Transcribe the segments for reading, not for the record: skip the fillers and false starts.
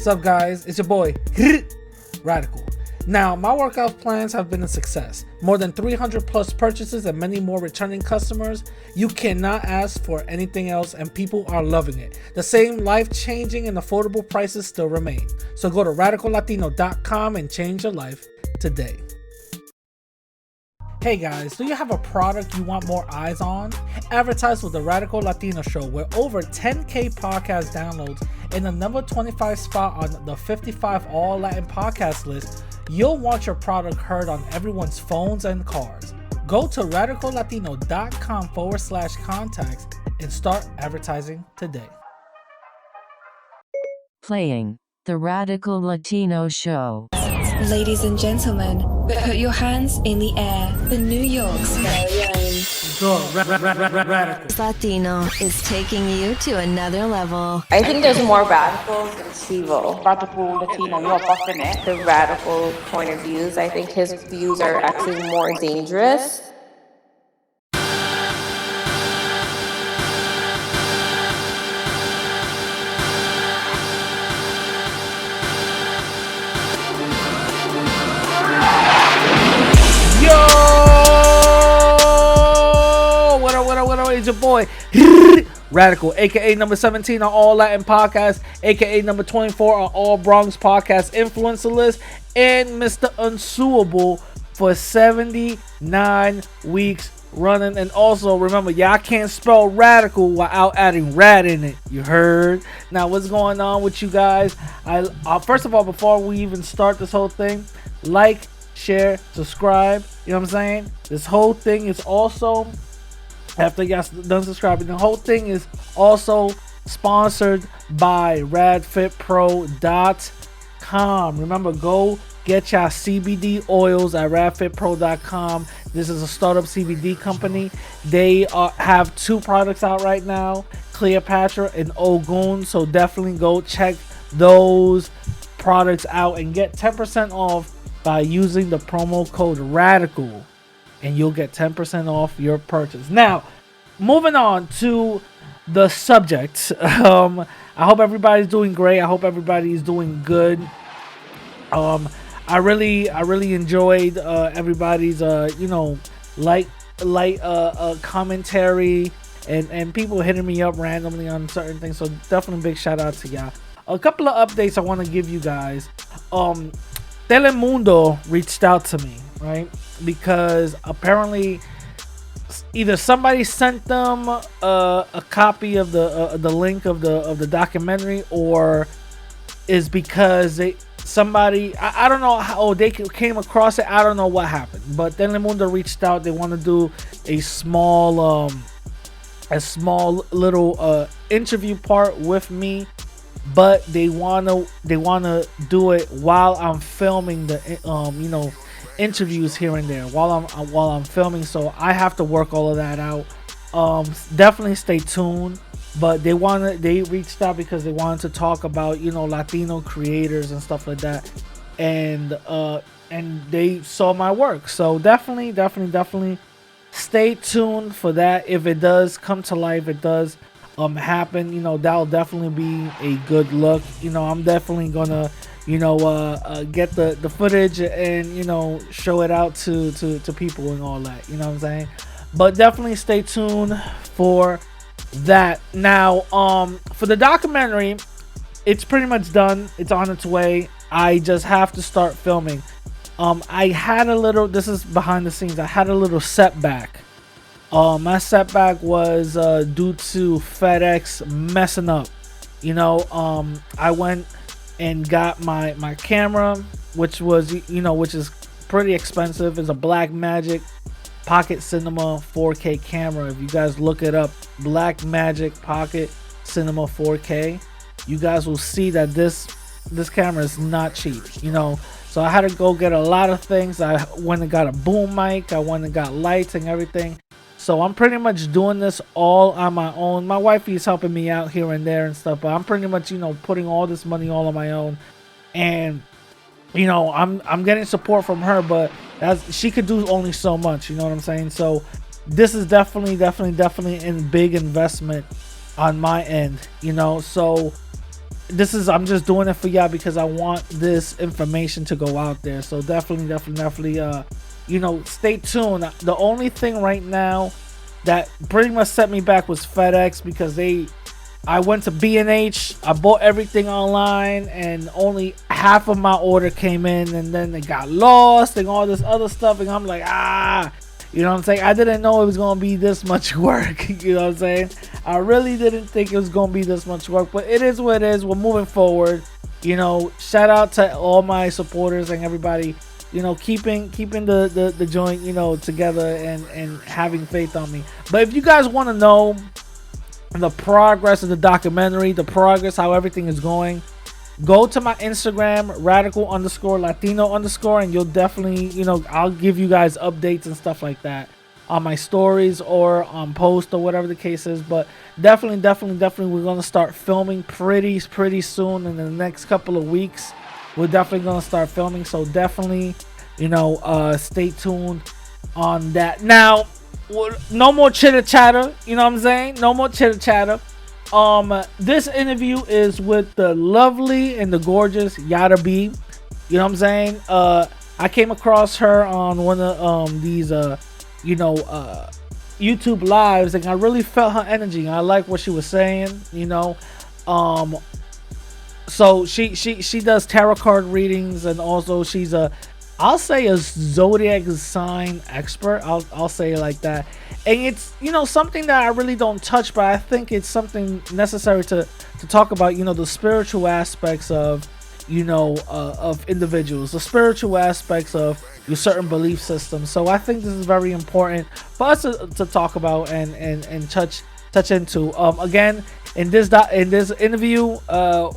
What's up, guys? It's your boy, Radical. Now, my workout plans have been a success. More than 300 plus purchases and many more returning customers. You cannot ask for anything else, and people are loving it. The same life-changing and affordable prices still remain. So go to radicallatino.com and change your life today. Hey guys, do you have a product you want more eyes on? Advertise with the Radical Latino Show, where over 10K podcast downloads and the number 25 spot on the 55 All Latin podcast list. You'll want your product heard on everyone's phones and cars. Go to radicallatino.com/contacts and start advertising today. Playing the Radical Latino Show. Ladies and gentlemen, put your hands in the air. The New York's very own Radical Latino is taking you to another level. I think there's more radicals than Sivo. Radical Latino, you're buffing it. The radical point of views, I think his views are actually more dangerous. It's your boy Radical, aka number 17 on All Latin Podcasts, aka number 24 on All Bronx Podcast Influencer List, and Mr. Unsuable for 79 weeks running. And also remember, y'all can't spell radical without adding rad in it. You heard? Now, what's going on with you guys? First of all, before we even start this whole thing, like, share, subscribe. You know what I'm saying? This whole thing is also, after y'all done subscribing, the whole thing is also sponsored by radfitpro.com. Remember, go get y'all CBD oils at radfitpro.com. This is a startup CBD company. They have two products out right now, Cleopatra and Ogun. So definitely go check those products out and get 10% off by using the promo code RADICAL. And you'll get 10% off your purchase. Now, moving on to the subject. I hope everybody's doing great. I hope everybody's doing good. I really enjoyed everybody's light commentary and people hitting me up randomly on certain things. So definitely big shout out to y'all. A couple of updates I want to give you guys. Telemundo reached out to me, right? Because apparently either somebody sent them a copy of the link of the documentary, or is because I don't know how they came across it. I don't know what happened, but Telemundo reached out. They want to do a small little interview part with me, but they wanna do it while I'm filming the interviews here and there while I'm filming. So I have to work all of that out. Definitely stay tuned. But they reached out because they wanted to talk about Latino creators and stuff like that, and they saw my work. So definitely stay tuned for that. If it does come to life, it does happen, that'll definitely be a good look. I'm definitely gonna get the footage and show it out to people and all that, you know what I'm saying. But definitely stay tuned for that. Now for the documentary, it's pretty much done. It's on its way. I just have to start filming. I had a little, this is behind the scenes, I had a little setback. My setback was due to FedEx messing up. I went and got my camera, which is pretty expensive. It's a Blackmagic Pocket Cinema 4K camera. If you guys look it up, Blackmagic Pocket Cinema 4K, you guys will see that this camera is not cheap. So I had to go get a lot of things. I went and got a boom mic. I went and got lights and everything. So I'm pretty much doing this all on my own. My wifey's helping me out here and there and stuff, but I'm pretty much, putting all this money all on my own. And, I'm getting support from her, but she could do only so much, you know what I'm saying? So this is definitely a big investment on my end, So I'm just doing it for y'all because I want this information to go out there. So definitely, stay tuned. The only thing right now that pretty much set me back was FedEx because I went to B&H, I bought everything online, and only half of my order came in, and then it got lost and all this other stuff, and I'm like, you know what I'm saying? I didn't know it was going to be this much work, you know what I'm saying? I really didn't think it was going to be this much work, but it is what it is. We're moving forward. Shout out to all my supporters and everybody, keeping the joint, together and having faith on me. But if you guys want to know the progress of the documentary, the progress, how everything is going, go to my Instagram, radical_Latino_, and you'll definitely, I'll give you guys updates and stuff like that on my stories or on post or whatever the case is. But definitely, we're going to start filming pretty soon in the next couple of weeks. We're definitely going to start filming. So definitely, stay tuned on that. Now, no more chitter chatter, you know what I'm saying? No more chitter chatter. This interview is with the lovely and the gorgeous YadaBe. You know what I'm saying? I came across her on one of these YouTube lives, and I really felt her energy. I like what she was saying, so she does tarot card readings, and also she's I'll say a Zodiac sign expert. I'll say it like that. And it's, something that I really don't touch, but I think it's something necessary to talk about, the spiritual aspects of, of individuals, the spiritual aspects of your certain belief systems. So I think this is very important for us to talk about and touch into. Again, in this interview,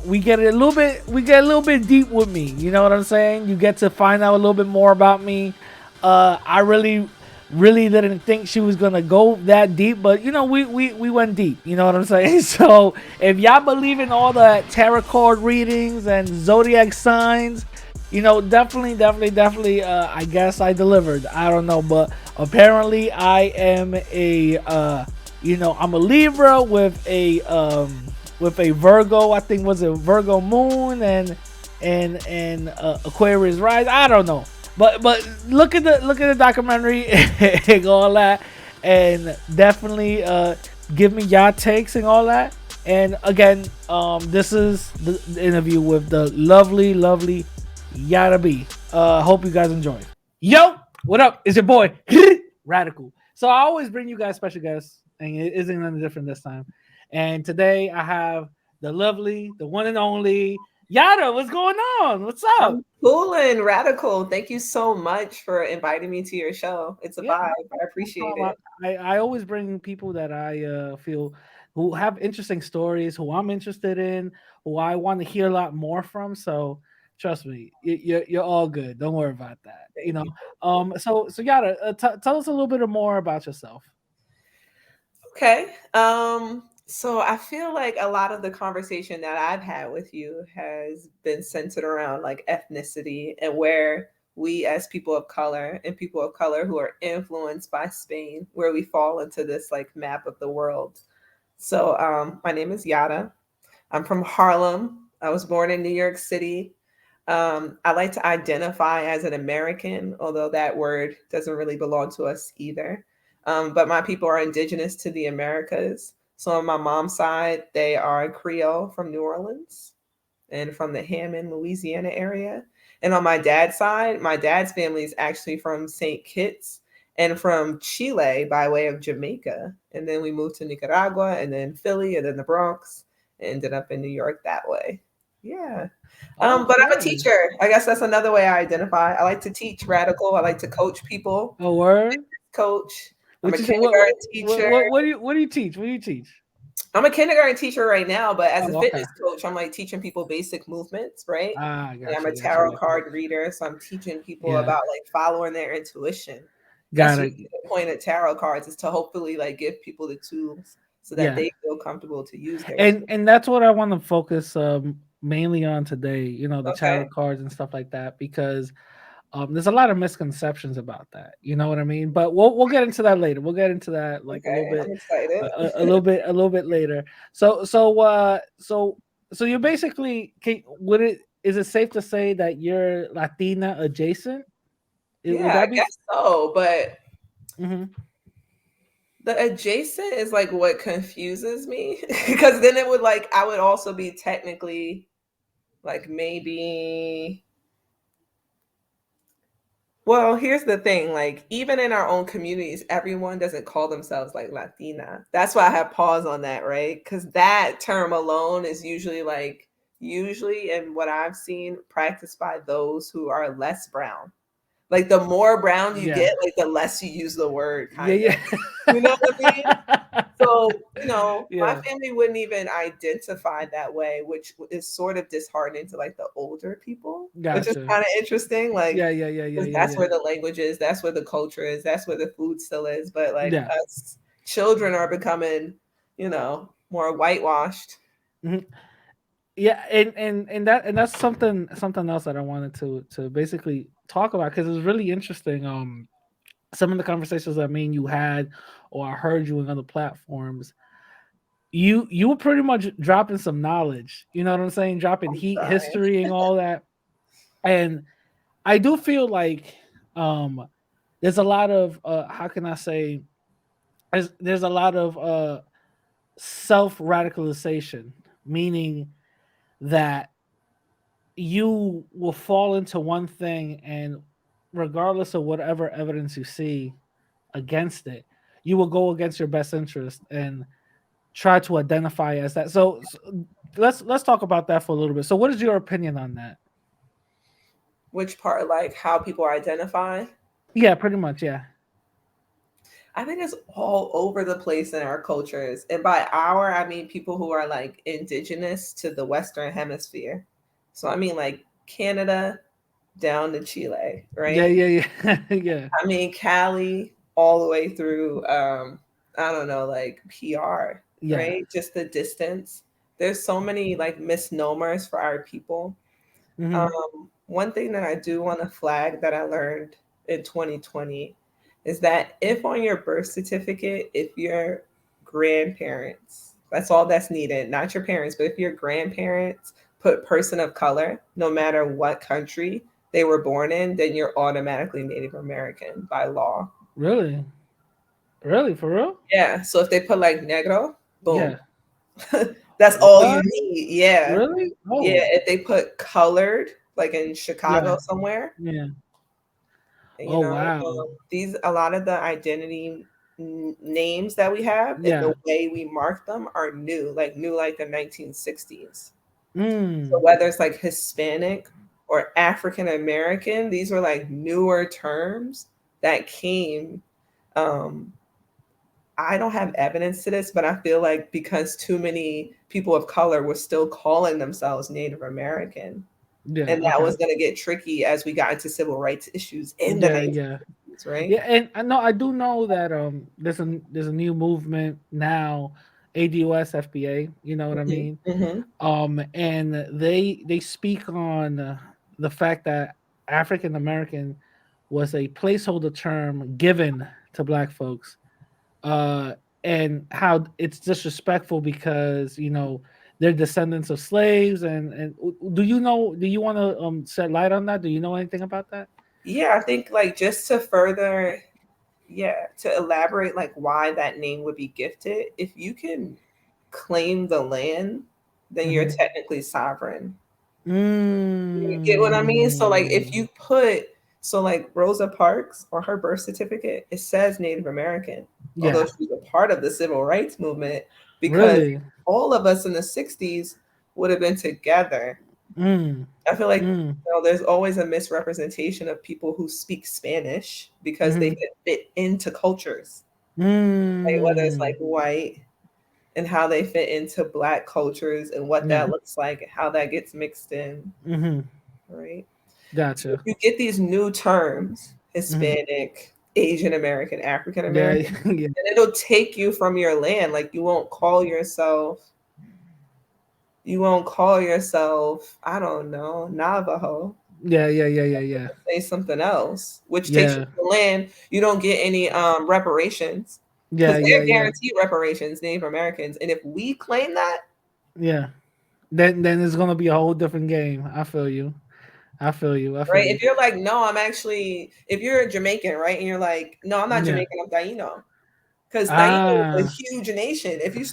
we get a little bit deep with me. You know what I'm saying? You get to find out a little bit more about me. I really didn't think she was gonna go that deep, but we went deep. You know what I'm saying? So if y'all believe in all the tarot card readings and zodiac signs, definitely. I guess I delivered. I don't know, but apparently I am I'm a Libra with a Virgo. I think was a Virgo moon and Aquarius rise. I don't know, but look at the documentary and all that, and definitely give me your takes and all that. And again, this is the interview with the lovely YadaBe. Hope you guys enjoy. Yo, what up? It's your boy Radical. So I always bring you guys special guests, and it isn't any different this time. And today I have the lovely, the one and only Yada. What's going on? What's up? I'm cool and Radical. Thank you so much for inviting me to your show. It's a vibe. I appreciate it. I always bring people that I feel who have interesting stories, who I'm interested in, who I want to hear a lot more from. So trust me, you're all good. Don't worry about that. So Yada, tell us a little bit more about yourself. Okay. So I feel like a lot of the conversation that I've had with you has been centered around like ethnicity and where we as people of color and people of color who are influenced by Spain, where we fall into this like map of the world. So my name is Yada. I'm from Harlem. I was born in New York City. I like to identify as an American, although that word doesn't really belong to us either. But my people are indigenous to the Americas. So on my mom's side, they are Creole from New Orleans and from the Hammond, Louisiana area. And on my dad's side, my dad's family is actually from St. Kitts and from Chile by way of Jamaica. And then we moved to Nicaragua and then Philly and then the Bronx and ended up in New York that way. Yeah. But I'm a teacher. I guess that's another way I identify. I like to teach Radical. I like to coach people. A word? Coach. I'm a kindergarten teacher. What do you teach? What do you teach? I'm a kindergarten teacher right now, but as a fitness coach, I'm like teaching people basic movements, right? I'm a tarot card reader, so I'm teaching people about like following their intuition. Got it. The point of tarot cards is to hopefully like give people the tools so that they feel comfortable to use their and that's what I want to focus mainly on today, the tarot cards and stuff like that, because there's a lot of misconceptions about that. You know what I mean? But we'll get into that later. We'll get into that like a little bit, I'm excited. a little bit later. So So you're basically is it safe to say that you're Latina adjacent? Would Yeah, I that be? guess so. But Mhm. the adjacent is like what confuses me because then it would like I would also be technically like maybe. Well, here's the thing, like even in our own communities, everyone doesn't call themselves like Latina. That's why I have pause on that, right? Because that term alone is usually in what I've seen practiced by those who are less brown. Like the more brown you Yeah. get, like the less you use the word, Yeah, kind of. yeah. You know what I mean? So, my Yeah. family wouldn't even identify that way, which is sort of disheartening to like the older people, which is Gotcha. kind of interesting. Like, Yeah, yeah, yeah, yeah, 'cause yeah, that's yeah. where the language is, that's where the culture is, that's where the food still is. But like Yeah. us children are becoming, more whitewashed. Mhm. Yeah, and that's something else that I wanted to basically talk about because it's really interesting. Some of the conversations that me and you had, or I heard you in other platforms, you were pretty much dropping some knowledge. You know what I'm saying? Dropping I'm heat, trying. history, and all that. And I do feel like there's a lot of how can I say? There's a lot of self radicalization, meaning that you will fall into one thing and regardless of whatever evidence you see against it, you will go against your best interest and try to identify as that. So let's talk about that for a little bit. So what is your opinion on that? Which part, like how people identify? Yeah, pretty much, yeah. I think it's all over the place in our cultures. And by our, I mean people who are like indigenous to the Western Hemisphere. So I mean like Canada down to Chile, Yeah, right? yeah, yeah. Yeah. I mean Cali all the way through I don't know, like PR, Yeah. right? Just the distance. There's so many like misnomers for our people. Hmm. One thing that I do want to flag that I learned in 2020 is that if on your birth certificate, if your grandparents, that's all that's needed, not your parents, but if your grandparents put person of color, no matter what country they were born in, then you're automatically Native American by law. Really? Really? For real? Yeah. So if they put like negro, boom. Yeah. That's all you What? need. Yeah. Really? Yeah. Oh. If they put colored, like in Chicago Yeah. somewhere, Yeah. you Oh know, wow. these a lot of the identity names that we have and the Yeah. way we mark them are new like the 1960s. So Mm. whether it's like Hispanic or African American, these were like newer terms that came. um I don't have evidence to this, but I feel like because too many people of color were still calling themselves Native American, Yeah. and that Okay. was going to get tricky as we got into civil rights issues in the Yeah. Yeah. 1960s, right? Yeah, and I know I do know that there's a new movement now, ADOS FBA. You know what I Mhm, mean? mhm. And they speak on the fact that African American was a placeholder term given to Black folks, uh, and how it's disrespectful because they're descendants of slaves. And do you want to shed light on that? Do you know anything about that? Yeah, I think like just to further, yeah, to elaborate like why that name would be gifted, if you can claim the land, then you're Hmm. technically sovereign. You get what I mean? So like if Mm. you put so like Rosa Parks on her birth certificate, it says Native American, although Yeah. she was a part of the civil rights movement, because Really? all of us in the 60s would have been together. Mm. I feel like Mm. there's always a misrepresentation of people who speak Spanish because they Mhm. can fit into cultures, like whether it's like Mm. white and how they fit into black cultures and what Yeah. that looks like and how that gets mixed in, Mhm. right? So if Gotcha. you get these new terms, Mhm. Hispanic, Asian American, African Yeah, American, yeah. and it'll take you from your land. Like you won't call yourself, I don't know, Navajo. Yeah, yeah, yeah, yeah, yeah. Say something else, which takes you Yeah. to the land. You don't get any reparations Yeah, because yeah, they're yeah. guaranteed reparations, Native Americans. And if we claim that, Yeah. then it's gonna be a whole different game. I feel you. I feel you. I feel Right? you. If you're like, no, I'm actually, if you're Jamaican, right, and you're like, no, I'm not Yeah. Jamaican, I'm Taino, because Taino is a Ah. huge nation. If you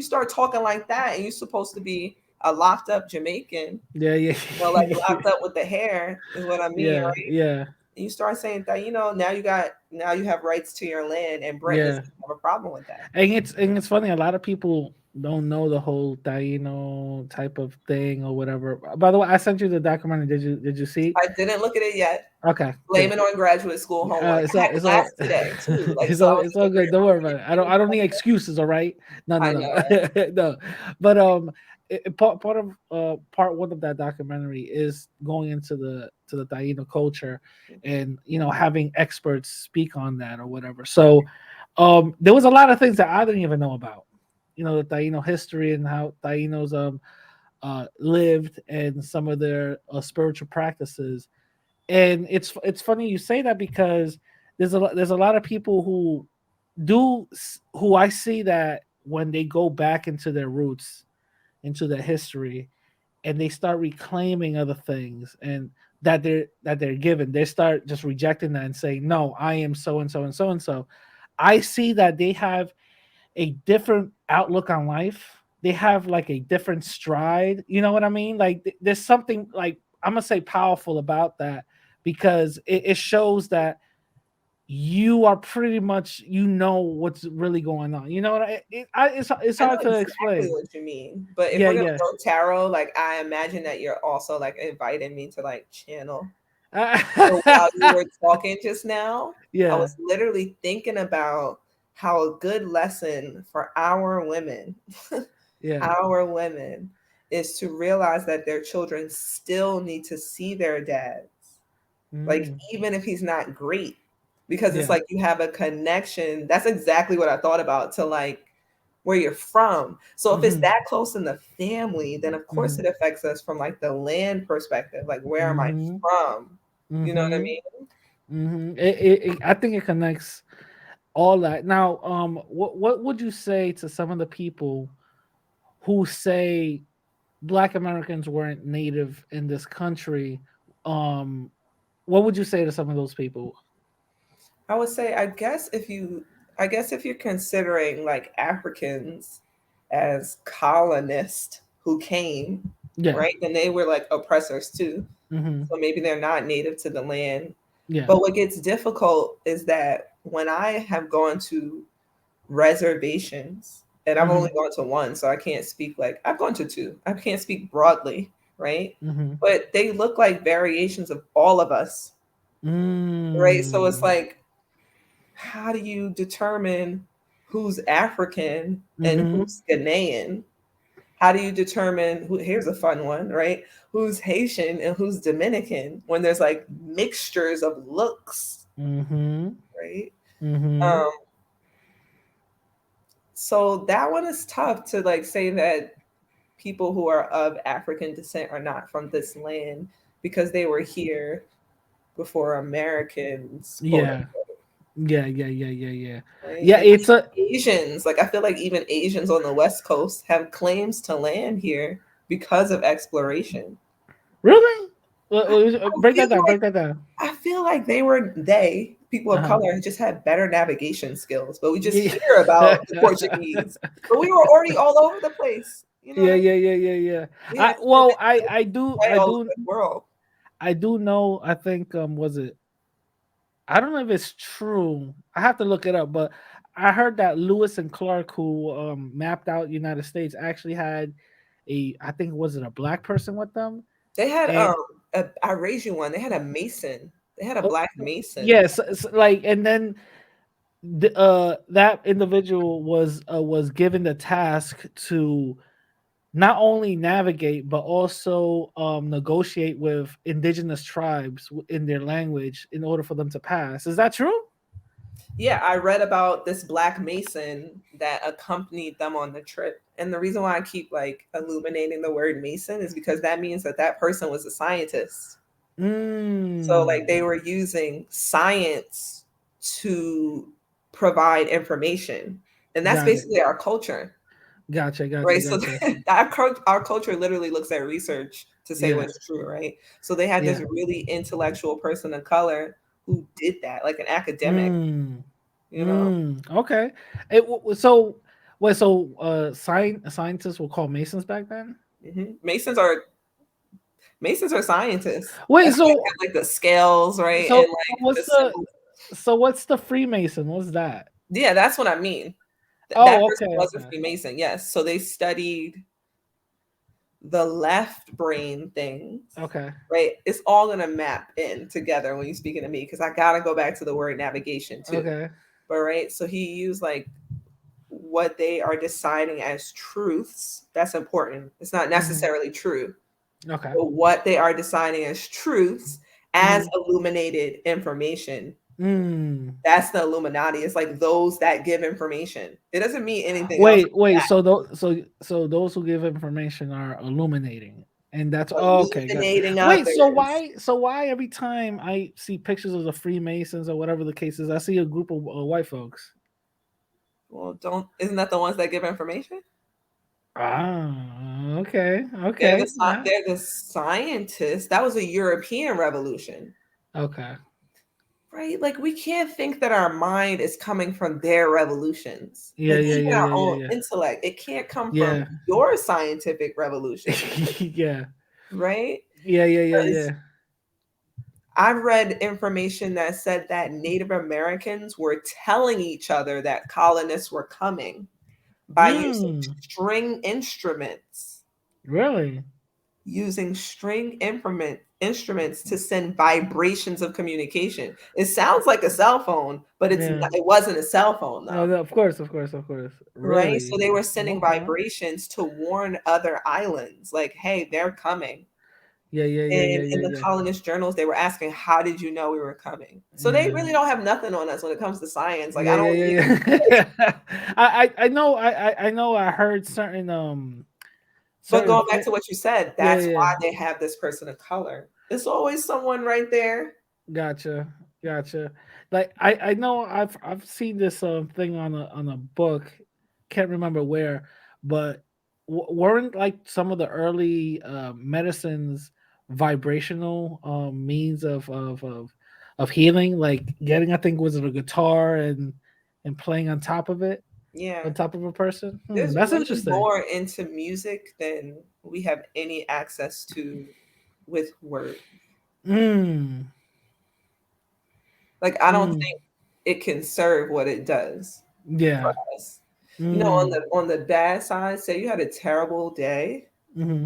start talking like that, and you're supposed to be a locked up Jamaican, Yeah. Yeah. like locked up with the hair, is what I mean, Yeah. right? Yeah. And you start saying Taino, now you have rights to your land, and Brent Yeah. doesn't have a problem with that. And it's funny. A lot of people don't know the whole Taino type of thing or whatever. By the way, I sent you the documentary. Did you see? I didn't look at it yet. Okay, Blame good. it on graduate school homework. It's I all had it's all class today too, like it's so I all was it's all even good. Don't worry about it. I don't need reading. excuses. All right. No, no, I no, know, right? no. But part of part one of that documentary is going into the Taino culture, and having experts speak on that or whatever. So there was a lot of things that I didn't even know about. The Taino history and how Tainos lived and some of their spiritual practices. And it's funny you say that because there's a lot of people who I see that when they go back into their roots, into their history, and they start reclaiming other things and that they're given, they start just rejecting that and saying, no, I am so and so and so and so. I see that they have a different outlook on life. They have like a different stride. You know what I mean? Like there's something like, I'm gonna say, powerful about that, because it shows that you are pretty much, what's really going on. You know what it's I know hard to exactly explain. what you mean, but if Yeah, we're gonna yeah. go tarot, like I imagine that you're also like inviting me to like channel. So while you were talking just now, I Yeah, was literally thinking about how a good lesson for our women, yeah. our women, is to realize that their children still need to see their dads, like Mm, even if he's not great, because it's yeah. like you have a connection. That's exactly what I thought about, to like where you're from. So if it's Hmm. that close in the family, then of course Hmm. it affects us from like the land perspective, like where am I Hmm. from, you know what I Hmm. mean? Hmm. I think it connects all that. Now, what would you say to some of the people who say Black Americans weren't native in this country? Um, what would you say to some of those people? I would say, I guess if you're considering like Africans as colonists who came, Yeah. right, then they were like oppressors too. Hmm. So maybe they're not native to the land. Yeah. But what gets difficult is that when I have gone to reservations, and I've only Hmm. gone to one, so I can't speak, like I've gone to two. I can't speak broadly, right? Hmm. But they look like variations of all of us, right? So it's Mm. like, how do you determine who's African and Hmm. who's Ghanaian? How do you determine who, here's a fun one, right? Who's Haitian and who's Dominican when there's like mixtures of looks, Hmm. right? Hmm. Um, so that one is tough to like say that people who are of African descent are not from this land because they were here before Americans, quote Yeah. Yeah. Yeah. Yeah. Yeah. Yeah. right? Yeah. And It's a Asians, like I feel like even Asians on the West Coast have claims to land here because of exploration. really. I, I Break feel that down. like Break that down. I feel like they people Uh of huh. color just had better navigation skills, but we just Yeah. hear about the Portuguese. But we were already all over the place. You know what Yeah. I mean? Yeah. Yeah. Yeah. Yeah. We I had well, citizens I do. right I all over do. the world. I do know. I think. Was it? I don't know if it's true. I have to look it up, but I heard that Lewis and Clark, who mapped out United States, actually had I think, was it a black person with them? They had And I raised you one. They had a mason. They had a oh, black mason. yes, like, and then that individual was given the task to not only navigate but also negotiate with indigenous tribes in their language in order for them to pass. Is that true? Yeah, I read about this black mason that accompanied them on the trip. And the reason why I keep like illuminating the word mason is because that means that that person was a scientist. So like Mm. they were using science to provide information. And that's Got it. basically our culture. Gotcha, gotcha, right? So gotcha. our culture literally looks at research to say Yeah, what's true, right? So they had this yeah. really intellectual person of color who did that, like an academic, Mm, you know. okay. So wait, so scientists were called Masons back then? Masons are scientists. Wait, That's why they have like the scales, right? so And like the what's the symbol. so what's the Freemason? What's that? Yeah, that's what I mean. That Oh, person okay, was a okay. Freemason, yes. So they studied the left brain things, Okay. right? It's all gonna map in together when you're speaking to me because I gotta go back to the word navigation too. Okay. But right, so he used like what they are deciding as truths. That's important. It's not Mhm. necessarily true, Okay. but what they are deciding as truths as Mhm. illuminated information. Mm. That's the Illuminati. It's like those that give information. It doesn't mean anything else. Wait. So those who give information are illuminating, and that's okay. Got Hallucinating wait. So others. why every time I see pictures of the Freemasons or whatever the case is, I see a group of white folks. Well, don't isn't that the ones that give information? Ah, okay, They're okay, yeah, they're the scientists. That was a European revolution, okay, right? Like we can't think that our mind is coming from their revolutions. yeah, Like yeah, even yeah, our yeah, own yeah, intellect, it can't come from yeah, your scientific revolution, yeah, right? yeah, yeah, yeah, Because yeah. I've read information that said that Native Americans were telling each other that colonists were coming by using Mm, string instruments, really? using instruments to send vibrations of communication. It sounds like a cell phone, but it's Yeah. not, it wasn't a cell phone No, though. no, of course, of course, of course. Right? So Really? they were sending Okay. vibrations to warn other islands, like, hey, they're coming. Yeah, yeah, yeah, And yeah, in yeah, the yeah. colonist journals, they were asking, how did you know we were coming? So they Yeah. really don't have nothing on us when it comes to science. Like, Yeah, I yeah, don't yeah, even, yeah. I know I know I heard certain but certain going back to what you said, yeah, that's yeah. why they have this person of color. It's always someone right there. Gotcha, gotcha. Like I know I've seen this thing on a book, can't remember where, but weren't like some of the early medicines vibrational means of healing, like getting I think was it a guitar and playing Yeah. on top of a person. There's That's way interesting. more into music than we have any access to with words. Mm, Like I don't mm, think it can serve what it does for yeah. us. You know, Mm, on the bad side, say you had a terrible day mm-hmm.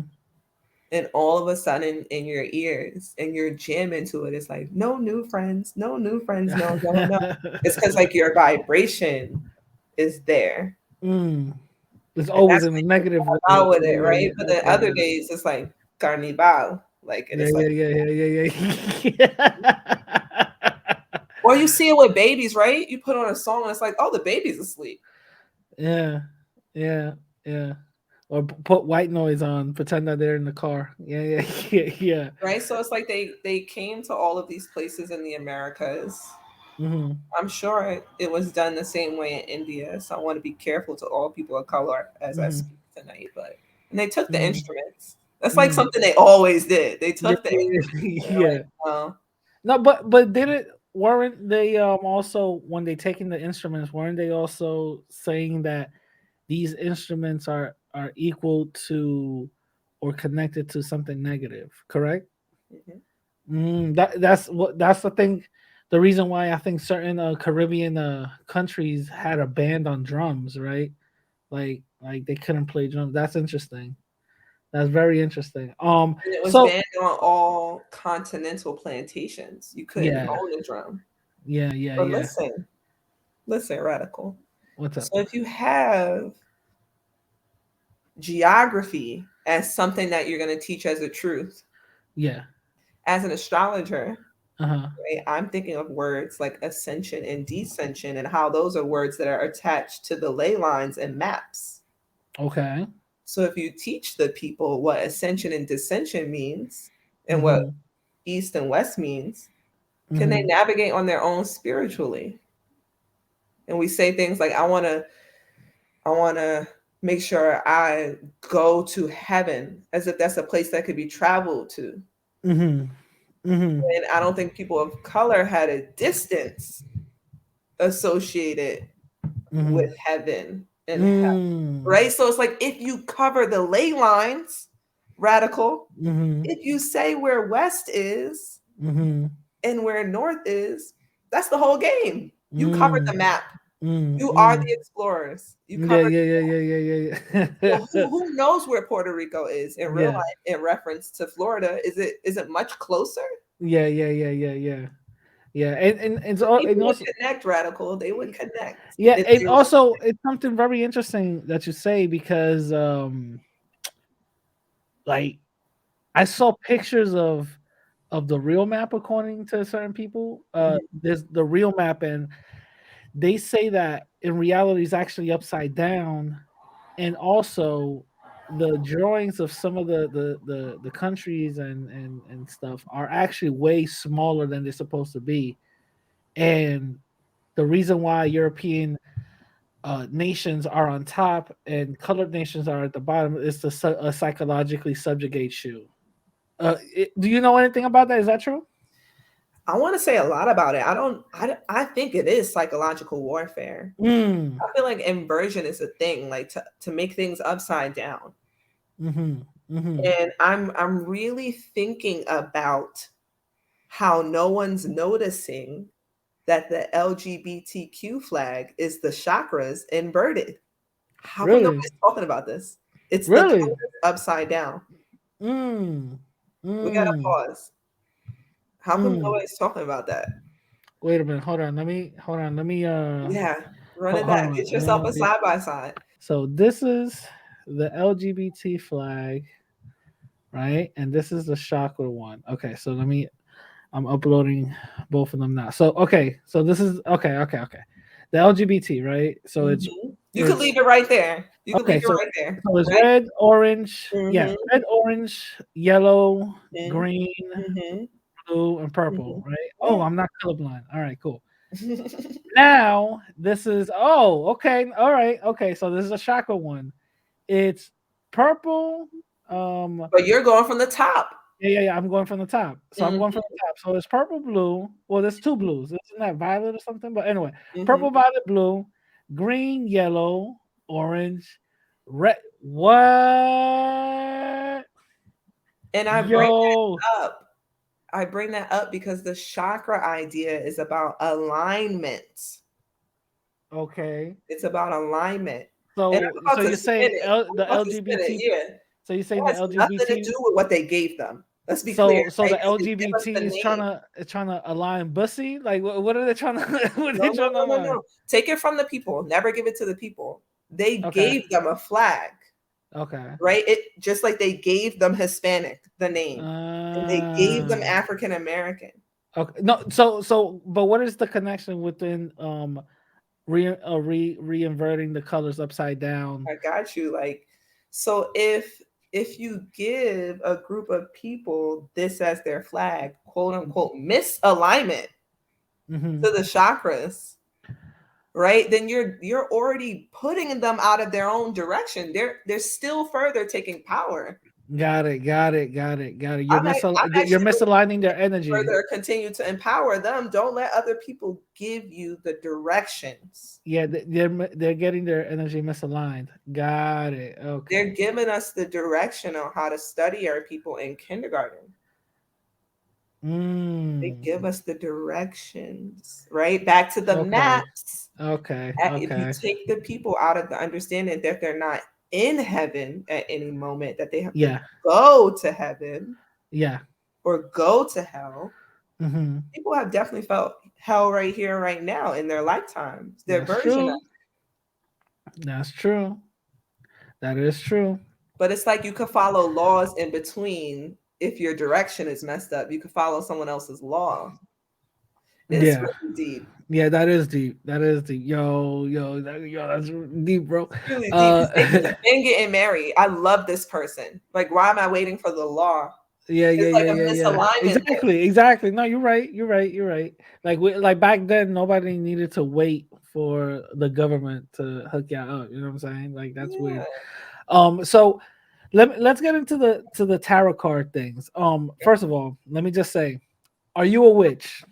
and all of a sudden in your ears and you're jamming to it, it's like no new friends, no new friends, no, no, no. It's because like your vibration is there. Mm. It's And always that's in a when you negative vibe way. out with it, Yeah, right? But yeah, then other yeah, days it's like carnival. Like and yeah, it's like yeah, yeah, yeah, yeah, yeah. or you see it with babies, right? You put on a song and it's like, oh, the baby's asleep. Yeah, yeah, yeah. Or put white noise on, pretend that they're in the car. Yeah, yeah, yeah, yeah. Right. So it's like they came to all of these places in the Americas. Mm-hmm. I'm sure it was done the same way in India. So I want to be careful to all people of color as I Mm-hmm. speak tonight. But and they took the Mm-hmm. instruments. That's like Mm. something they always did. They Yeah, took the yeah, instruments. yeah. And they're Yeah. like, well, No, but did it weren't they also when they taking the instruments, weren't they also saying that these instruments are equal to or connected to something negative, correct? mhm. That's the thing. The reason why I think certain Caribbean countries had a ban on drums, right? Like they couldn't play drums. That's interesting. That's very interesting. And it was So banned on all continental plantations. You couldn't yeah, own a drum. yeah, yeah, But yeah. listen, radical. What's up? So if you have geography as something that you're going to teach as a truth, Yeah. as an astrologer, Uh huh. right, I'm thinking of words like ascension and descension and how those are words that are attached to the ley lines and maps. Okay. So if you teach the people what ascension and descension means and what Mm-hmm. east and west means, can they Mm-hmm. navigate on their own spiritually? And we say things like, I want to make sure I go to heaven as if that's a place that could be traveled to. Mm-hmm. Mm-hmm. And I don't think people of color had a distance associated with heaven and hell, right? So it's like if you cover the ley lines, radical, if you say where west is and where north is, that's the whole game. You covered the map. You are the explorers. You covered. Yeah. Well, who knows where Puerto Rico is in real life in reference to Florida? Is it much closer? Yeah. And so People and would also connect, radical. They would connect. yeah, if and they were- also it's something very interesting that you say because like I saw pictures of the real map according to certain people. There's the real map, and they say that in reality it's actually upside down, and also the drawings of some of the countries and stuff are actually way smaller than they're supposed to be, and the reason why European nations are on top and colored nations are at the bottom is to psychologically subjugate you. Do you know anything about that? Is that true? I want to say a lot about it. I think it is psychological warfare. Mm. I feel like inversion is a thing, like to make things upside down. And I'm really thinking about how no one's noticing that the LGBTQ flag is the chakras inverted. How come Really? nobody's talking about this? It's the Really? colors upside down. We gotta pause. How come nobody's talking about that? Wait a minute. Hold on. Let me. Yeah, run it Hold back. on. Get yourself a side by side. So this is the LGBT flag, right? And this is the chakra one. Okay. So I'm uploading both of them now. So okay. So this is okay. The LGBT, right? So it's You could leave it right there. You could leave it right there. So it's right? red, orange, red, orange, yellow, green, blue, and purple, right? Oh, I'm not colorblind. All right, cool. Now this is okay, all right, okay. So this is a chakra one. It's purple. But you're going from the top. Yeah. I'm going from the top. So I'm going from the top. So it's purple, blue. Well, there's two blues. Isn't that violet or something? But anyway, purple, violet, blue, green, yellow, orange, red. What? And I bring that up. I bring that up because the chakra idea is about alignment. Okay. It's about alignment. So you're saying the LGBT? Yeah. So you're saying the LGBT nothing to do with what they gave them. Let's be clear. So the LGBT is trying to align bussy. Like what are they trying to? No. Take it from the people. Never give it to the people. They gave them a flag. Okay. Right. It just like they gave them Hispanic the name, and they gave them African American. Okay. No. So but what is the connection within reinverting the colors upside down? I got you. Like, so if you give a group of people this as their flag, quote unquote, misalignment to the chakras, right? Then you're already putting them out of their own direction. They're still further taking power. Got it. You're misaligning their energy. Further continue to empower them. Don't let other people give you the directions. Yeah, they're getting their energy misaligned. Got it. Okay. They're giving us the direction on how to study our people in kindergarten. They give us the directions, right? Back to the maps. Okay. If you take the people out of the understanding that they're not in heaven at any moment, that they have to go to heaven, or go to hell. People have definitely felt hell right here, right now in their lifetimes. Their version of it. That's true. That is true. But it's like you could follow laws in between. If your direction is messed up, you could follow someone else's law. It's really deep. Yeah, that is deep. Yo, that's deep, bro. Really deep. And getting married. I love this person. Like, why am I waiting for the law? Yeah. Exactly. No, you're right. Like back then, nobody needed to wait for the government to hook y'all up. You know what I'm saying? Like that's Yeah. weird. So let's get into the tarot card things. First of all, let me just say, are you a witch?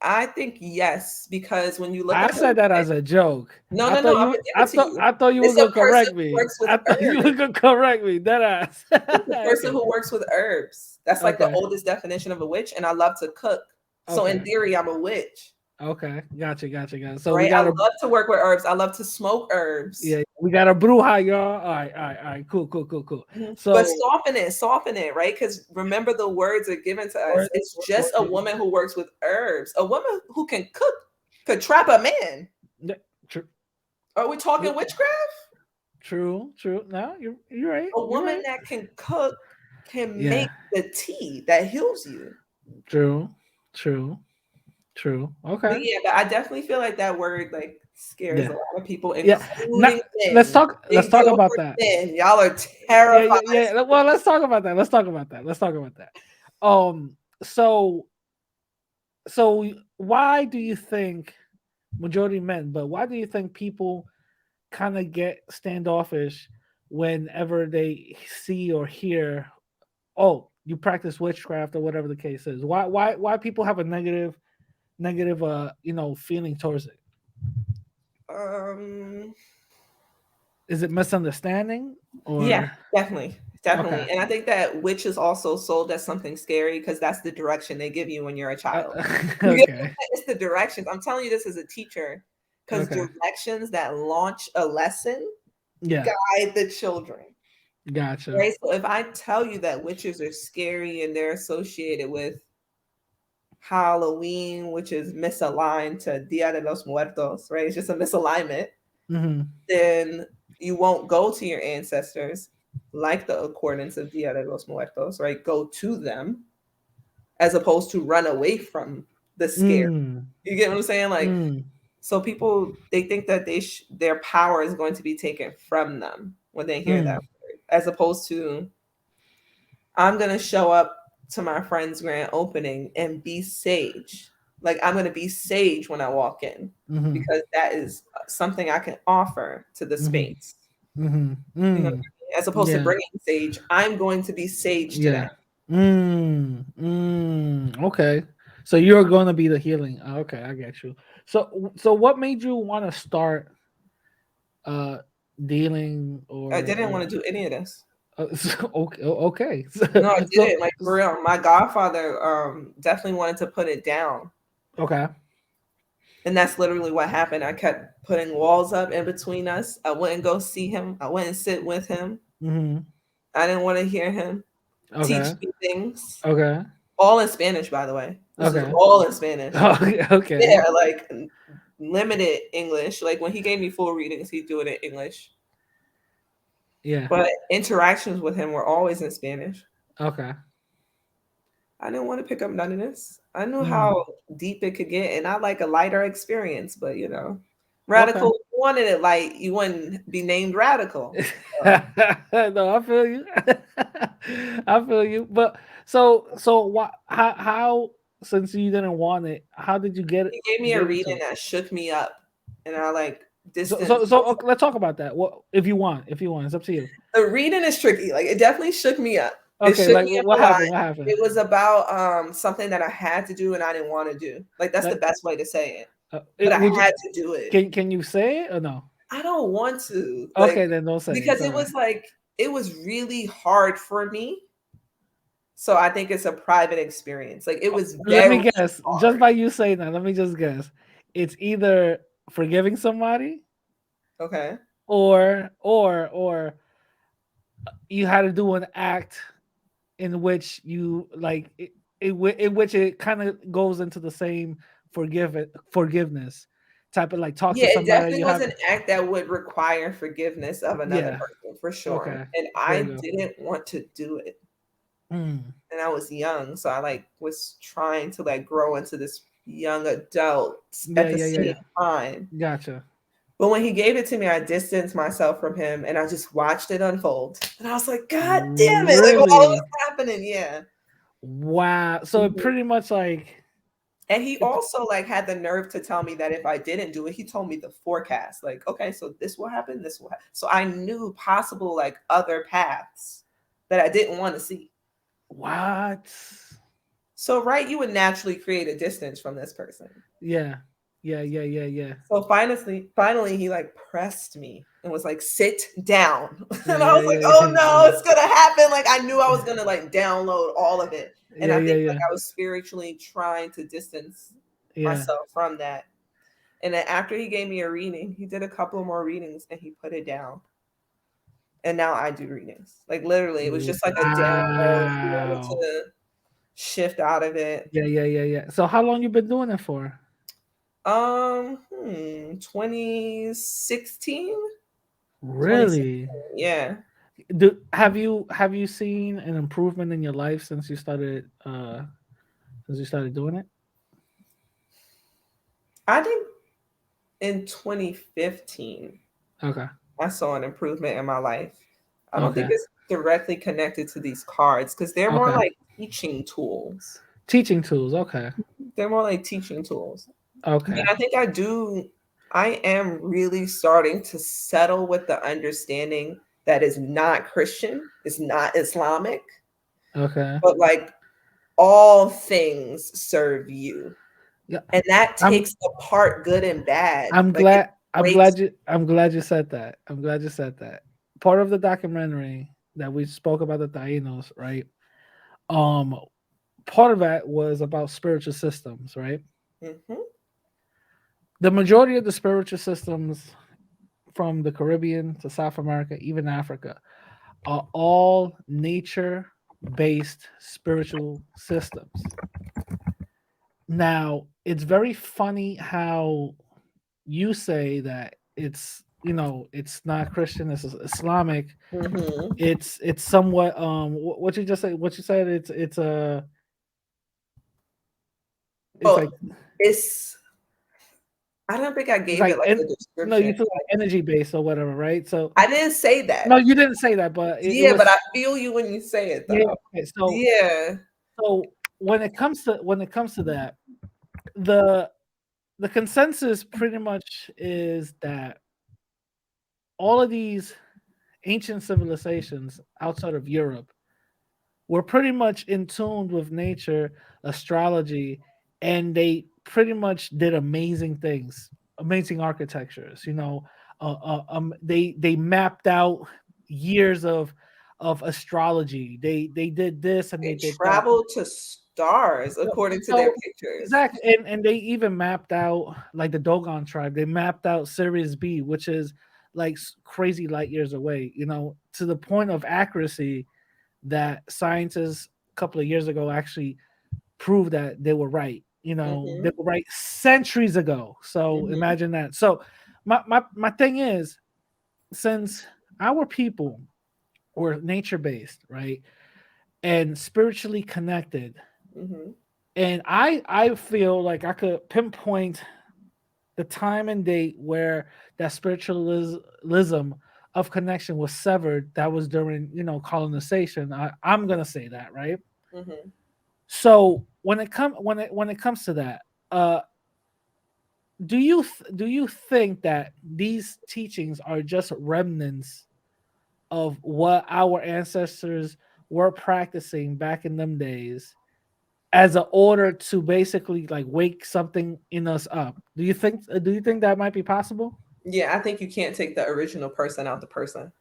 I think yes, because when you look I at said that as a joke. no, I no, thought no, I'm you gonna give it to you. I thought you It's were a gonna correct person who me. works with I thought you were herbs. gonna correct me. That ass. It's a person Okay. who works with herbs. That's like the Okay. oldest definition of a witch, and I love to cook. So in Okay. theory, I'm a witch. Okay. Gotcha. So we Right? I got love to work with herbs. I love to smoke herbs. yeah, we got a bruja, y'all. All right. Cool. Mhm. So But soften it, right? Because remember, the words are given to us. It's just a woman who works with herbs. A woman who can cook could trap a man. yeah, true. Are we talking witchcraft? True. No, you're right. A You're woman right. that can cook can Yeah. make the tea that heals you. True. But Okay. yeah, but I definitely feel like that word like scares Yeah. a lot of people, Yeah. Now, including men. let's talk Big about deal for that. men. Y'all are terrified. Yeah. Well, let's talk about that. So why do you think majority men, but why do you think people kind of get standoffish whenever they see or hear, oh, you practice witchcraft or whatever the case is? Why people have a negative feeling towards it? Is it misunderstanding or Yeah, definitely. okay. And I think that witch is also sold as something scary because that's the direction they give you when you're a child. Okay. It's the directions. I'm telling you this as a teacher because Okay. directions that launch a lesson Yeah. guide the children. Gotcha. Right. So if I tell you that witches are scary and they're associated with Halloween, which is misaligned to Dia de los Muertos, right? It's just a misalignment. Mm-hmm. Then you won't go to your ancestors like the accordance of Dia de los Muertos, right? Go to them as opposed to run away from the scare. You get what I'm saying? Like, so people, they think that their power is going to be taken from them when they hear that word, as opposed to, I'm going to show up to my friend's grand opening and be sage. Like, I'm going to be sage when I walk in because that is something I can offer to the space. You know, as opposed to bringing sage, I'm going to be sage today. Okay. So you're going to be the healing. Okay, I get you. So what made you want to start dealing or I didn't want to do any of this. Okay. No, I didn't. Like, for real, my godfather definitely wanted to put it down. Okay. And that's literally what happened. I kept putting walls up in between us. I wouldn't go see him. I wouldn't sit with him. I didn't want to hear him teach me things. Okay. All in Spanish, by the way. This is all in Spanish. Okay. Yeah, like limited English. Like when he gave me full readings, he'd do it in English. Yeah. But interactions with him were always in Spanish. Okay. I didn't want to pick up none of this. I knew how deep it could get, and I like a lighter experience, but radical, if you wanted it light, you wouldn't be named radical. No, I feel you. I feel you. But so how since you didn't want it, how did you get it? He gave me a reading that shook me up, and I like distance. So okay, let's talk about that. What if you want? It's up to you. The reading is tricky. Like, it definitely shook me up. Okay, like what happened? What happened? It was about something that I had to do and I didn't want to do. Like, that's the best way to say it. But I had to do it. Can you say it or no? I don't want to. Okay, then don't say it. Because it was like, it was really hard for me. So I think it's a private experience. Like, it was let me guess. hard. Just by you saying that, let me just guess. It's either forgiving somebody. Okay. Or you had to do an act in which you like in which it kind of goes into the same forgiveness type of like talk to somebody. It definitely was an act that would require forgiveness of another person for sure. Okay. And I didn't want to do it. And I was young, so I like was trying to like grow into this young adult at the same time. Gotcha. But when he gave it to me, I distanced myself from him and I just watched it unfold. And I was like, God damn it. Really? Like, all was happening. Yeah. Wow. So it pretty much like And he also like had the nerve to tell me that if I didn't do it, he told me the forecast. Like, okay, so this will happen, this will happen. So I knew possible like other paths that I didn't want to see. What? So right, you would naturally create a distance from this person. Yeah. So finally he like pressed me and was like, sit down. Yeah, And I was like, yeah, oh no, yeah. it's gonna happen. Like I knew I was gonna like download all of it. And I think like Yeah. I was spiritually trying to distance Yeah. myself from that. And then after he gave me a reading, he did a couple more readings and he put it down. And now I do readings. Like literally, it was just like a download to be able Wow. to shift out of it. Yeah. So how long you been doing it for? 2016. Really? Yeah. Have you seen an improvement in your life since you started doing it? I think in 2015, Okay. I saw an improvement in my life. I don't think Okay. it's directly connected to these cards because they're more Okay. like teaching tools. Teaching tools. Okay. They're more like teaching tools. Okay. And I think I am really starting to settle with the understanding that is not Christian, it's not Islamic, Okay. but like all things serve you. Yeah. And that I'm takes apart good and bad. I'm Like it glad breaks. I'm glad you said that. I'm glad you said that. Part of the documentary that we spoke about the Tainos, right? Um Part of that was about spiritual systems, right? Mhm. The majority of the spiritual systems from the Caribbean to South America, even Africa, are all nature based spiritual systems. Now, it's very funny how you say that it's not Christian, it's Islamic. Mhm. It's somewhat what you just said, what you said, it's Well, like it's I don't think I it's gave it like like a no, description. you feel like energy based or whatever, right? So I didn't say no, that. you didn't say that, but it Yeah, but was I feel you when you say it yeah. though. Okay, Yeah. so when it comes to that, the the consensus pretty much is that all of these ancient civilizations outside of Europe were pretty much in tune with nature, astrology, and they pretty much did amazing things, amazing architectures. They mapped out years of astrology. They did this and they They did that. travel to stars according to their So pictures. exactly, and they even mapped out like the Dogon tribe. They mapped out Sirius B, which is like crazy light years away. To the point of accuracy that scientists a couple of years ago actually proved that they were right. They Mhm. were right centuries ago. So Mhm. imagine that. So my thing is, since our people were nature based, right, and spiritually connected, Mhm. and I feel like I could pinpoint the time and date where that spiritualism of connection was severed. That was during colonization. I'm gonna say that, right? Mhm. So when it comes to that, uh do you think that these teachings are just remnants of what our ancestors were practicing back in them days as an order to basically like wake something in us up? Do you think that might be possible? Yeah, I think you can't take the original person out the person.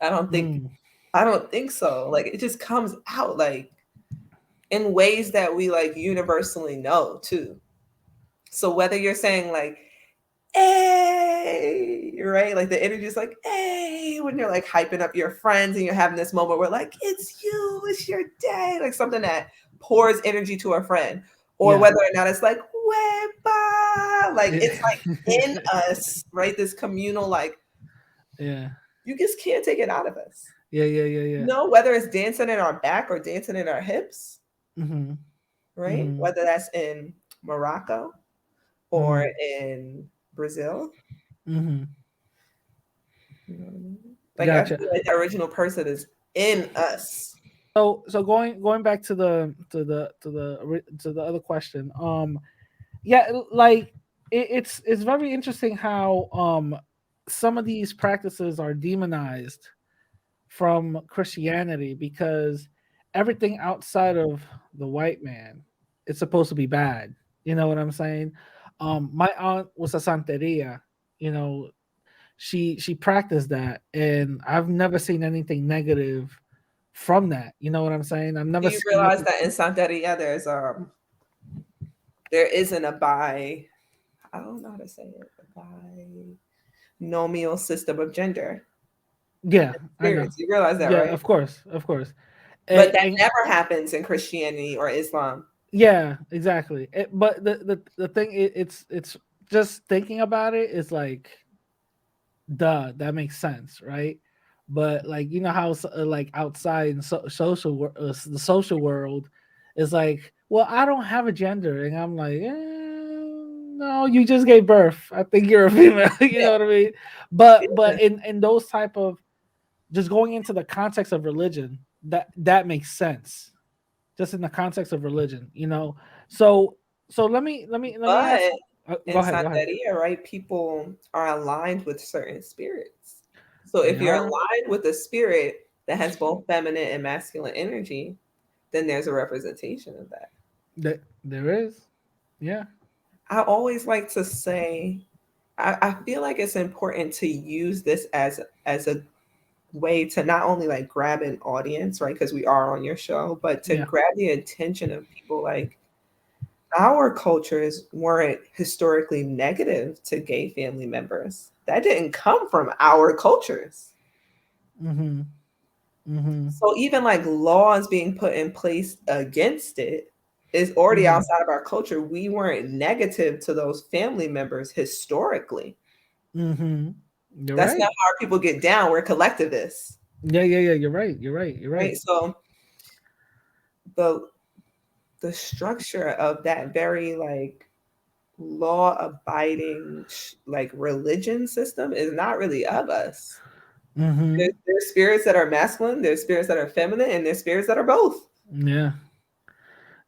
I don't think Mm, I don't think so. Like it just comes out like in ways that we like universally know too. So whether you're saying like, hey, right? Like the energy is like, hey, when you're like hyping up your friends and you're having this moment where like, it's you, it's your day, like something that pours energy to a friend. Or yeah. whether or not it's like, Weba, like Yeah. it's like in us, right? This communal, like, Yeah. you just can't take it out of us. Yeah. No, whether it's dancing in our back or dancing in our hips, Mhm. right? Mhm. Whether that's in Morocco or Mhm. in Brazil. Mhm. You know what I mean? Like I Gotcha. feel like the original person is in us. So going back to the other question. Yeah, like it's very interesting how some of these practices are demonized from Christianity because everything outside of the white man is supposed to be bad. You know what I'm saying? My aunt was a santeria. You know, she practiced that, and I've never seen anything negative from that. You know what I'm saying? I've Do never you seen realize it. that in Santeria there isn't a I don't know how to say it, a binomial system of gender Yeah, I know. spirits. You realize that, Yeah, right? of course. But that And never happens in Christianity or Islam. yeah, exactly. But the thing it's just thinking about it is like, duh, that makes sense, right? But like you know how like outside in the social world is like, well, I don't have a gender, and I'm like, no, you just gave birth. I think you're a female. You Yeah. know what I mean? But in those type of just going into the context of religion, that makes sense. Just in the context of religion, you know. So let me ask. But Go in ahead. Go ahead. Santeria, right, people are aligned with certain spirits. So They if you're are. aligned with a spirit that has both feminine and masculine energy, then there's a representation of that. That there is. Yeah. I always like to say, I feel like it's important to use this as a way to not only like grab an audience, right? Because we are on your show, but to Yeah. grab the attention of people. Like our cultures weren't historically negative to gay family members. That didn't come from our cultures. Mm-hmm. Mm-hmm. So even like laws being put in place against it is already Mm-hmm. outside of our culture. We weren't negative to those family members historically. Mm-hmm. You're That's right. not how our people get down. We're collectivists, Yeah. You're right. You're right. You're right? right. So the the structure of that very like law abiding like religion system is not really of us. Mm-hmm. There's spirits that are masculine, there's spirits that are feminine, and there's spirits that are both. Yeah.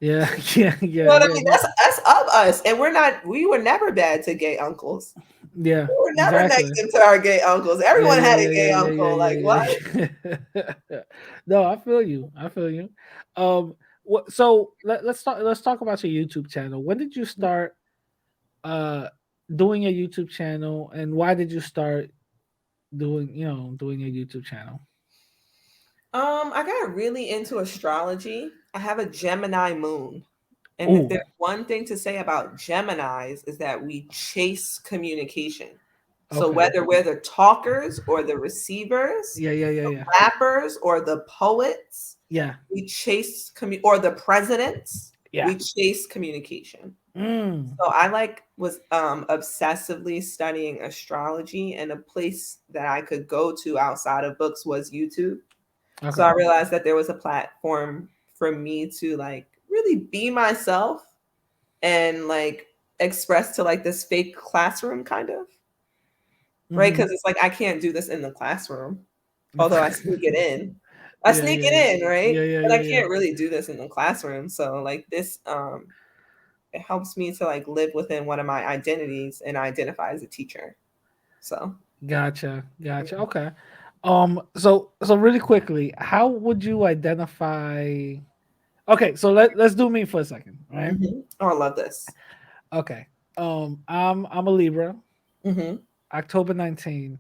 Yeah. Yeah. You know Yeah. what I Yeah. mean? No. That's of us, and we were never bad to gay uncles. Yeah. We were never Exactly. negative to our gay uncles. Yeah. Everyone Yeah. had a Yeah. gay Yeah. Yeah. uncle. Yeah. Like what? Yeah. Yeah. No, I feel you. I feel you. What? So let's talk about your YouTube channel. When did you start uh doing a YouTube channel, and why did you start doing a YouTube channel? I got really into astrology. I have a Gemini moon. And if Oh, there's one thing to say about Geminis is that we chase communication. So okay. whether we're the talkers or the receivers, the Yeah. rappers or the poets, Yeah. we chase or the presidents, Yeah. we chase communication. Mm. So I like was obsessively studying astrology, and a place that I could go to outside of books was YouTube. So Okay. I realized that there was a platform for me to like really be myself and like express to like this fake classroom kind of, right? Hmm. Because it's like I can't do this in the classroom, although I sneak it in. I Yeah. sneak Yeah. it in, right? But I Yeah. can't really do this in the classroom. So like this it helps me to like live within one of my identities and identify as a teacher. So Gotcha. Okay. So really quickly, how would you identify? Okay, so let's do me for a second, right? Oh, I love this. Okay. I'm a Libra, Hmm. October 19.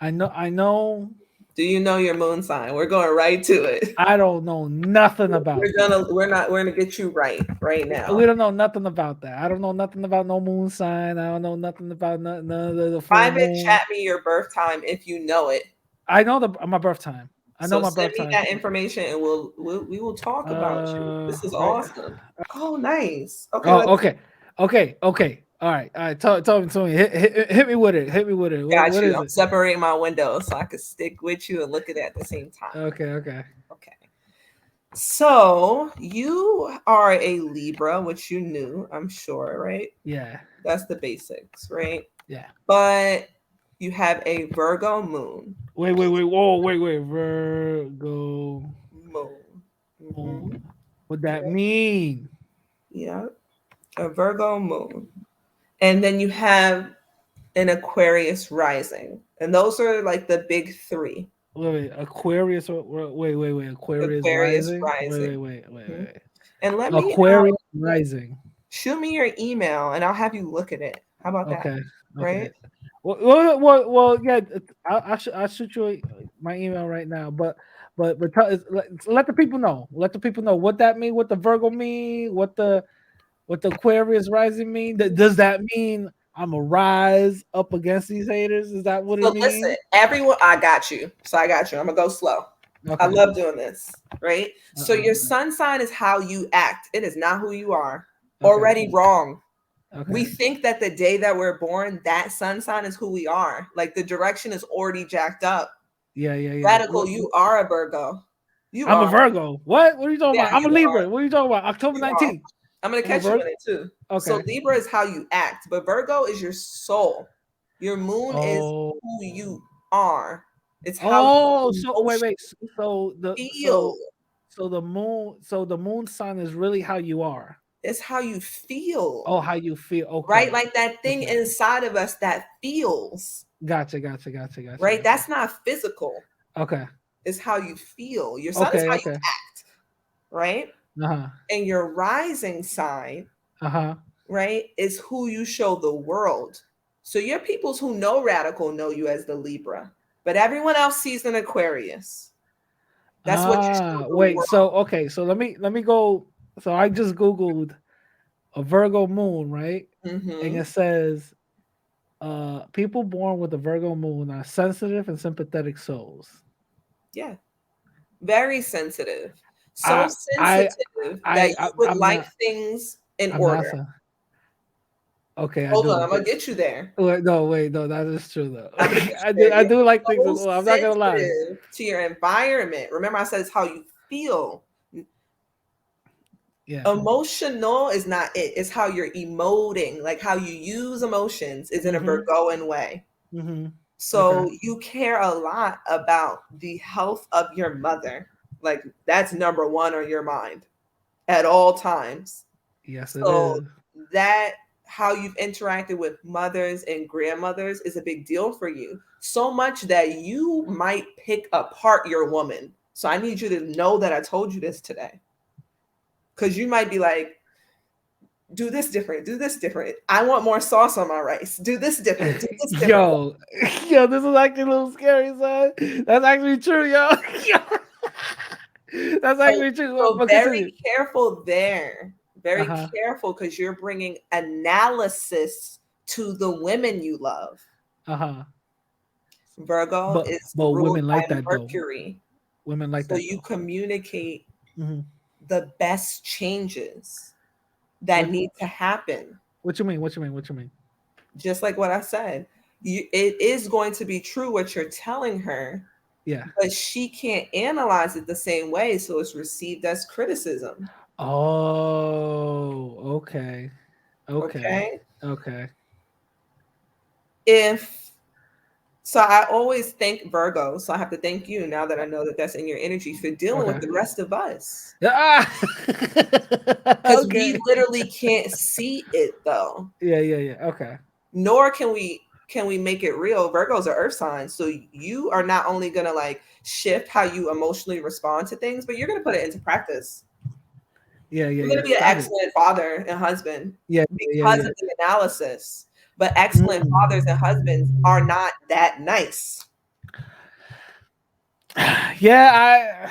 I know Do you know your moon sign? We're going right to it. I don't know nothing about that. We're gonna get you right now. We don't know nothing about that. I don't know nothing about no moon sign. I don't know nothing about none of the full Private moon. chat me your birth time if you know it. I know my birth time. I know So my send birth me time. that information and we will talk about you. This is Right. awesome. Oh, nice. Okay, Oh, let's okay. All right. Tell me. Hit me with it. Hit me with it. What got you. is I'm it? separating my windows so I can stick with you and look at it at the same time. Okay. Okay. So you are a Libra, which you knew, I'm sure, right? Yeah. That's the basics, right? Yeah. But you have a Virgo moon. Wait. Whoa. Wait. Virgo Moon. Mhm. What that mean? Yeah, a Virgo moon. And then you have an Aquarius rising. And those are like the big three. Wait, Aquarius. Wait. Aquarius Aquarius rising. rising. Mhm. Wait. And let me Aquarius rising. shoot me your email and I'll have you look at it. How about that? Okay. Right? Well, yeah. I'll shoot you my email right now. But let the people know. Let the people know what that mean. What the Virgo mean. What the Aquarius rising mean. Does that mean I'm a rise up against these haters? Is that what it So listen, means? everyone, I got you. So I got you. I'm gonna go slow. I Okay. love doing this, right? So Uh-uh. your sun sign is how you act. It is not who you are. Okay. Already wrong. Okay. We think that the day that we're born, that sun sign is who we are. Like the direction is already jacked up. Yeah. Radical, you are a Virgo. You I'm a are. Virgo. What? What are you talking Yeah, about? I'm a you Libra. are. What are you talking about? October You are. 19th. I'm gonna I'm a catch you Virgo? in it too. Okay. So Libra is how you act, but Virgo is your soul. Your moon is Oh. who you are. It's how Oh, you so wait. So feel. the moon sign is really how you are. It's how you feel. Oh, how you feel. Okay. Right? Like that thing Okay. inside of us that feels. Gotcha. Right? That's not physical. Okay. It's how you feel. Your sun is how you act. Right? Uh-huh. And your rising sign, Uh-huh. right, is who you show the world. So your peoples who know radical know you as the Libra, but everyone else sees an Aquarius. That's what you show the wait, world. so okay, so let me go. So I just Googled a Virgo moon, right? And Mhm. it says people born with a Virgo moon are sensitive and sympathetic souls. Yeah. Very sensitive. So I I sensitive that you would I'm like not things in I'm not order. okay, I Hold on, do. I'm gonna get you there. Wait, no, that is true though. I'm gonna get I you there. I do like things. So I'm not gonna lie. sensitive to your environment. Remember, I said it's how you feel. Yeah. Emotional is not it. It's how you're emoting, like how you use emotions is in a Mm-hmm. Virgoan way. Mm-hmm. So Okay. you care a lot about the health of your mother. Like that's number one on your mind at all times. Yes, it So is. that how you've interacted with mothers and grandmothers is a big deal for you. So much that you might pick apart your woman. So I need you to know that I told you this today. Because you might be like, do this different, do this different. I want more sauce on my rice. Do this different, do this different. Yo, this is actually a little scary, son. That's actually true, yo. That's actually true. So But very continue. careful there. Very Uh-huh. careful because you're bringing analysis to the women you love. Uh-huh. Virgo is But ruled women by like that though. Mercury. Women like So that you though. communicate Mm-hmm. the best changes that need to happen. What you mean? What you mean? Just like what I said. It is going to be true what you're telling her, Yeah. but she can't analyze it the same way, so it's received as criticism. Oh, okay. Okay. Okay. So I always thank Virgo. So I have to thank you now that I know that that's in your energy for dealing with the rest of us. Ah! Because Okay. we literally can't see it though. Yeah. Okay. Nor can we make it real. Virgos are earth signs. So you are not only gonna like shift how you emotionally respond to things, but you're gonna put it into practice. Yeah. You're gonna be an Stop it. excellent father and husband Yeah. because of the analysis. But excellent fathers and husbands are not that nice. Yeah,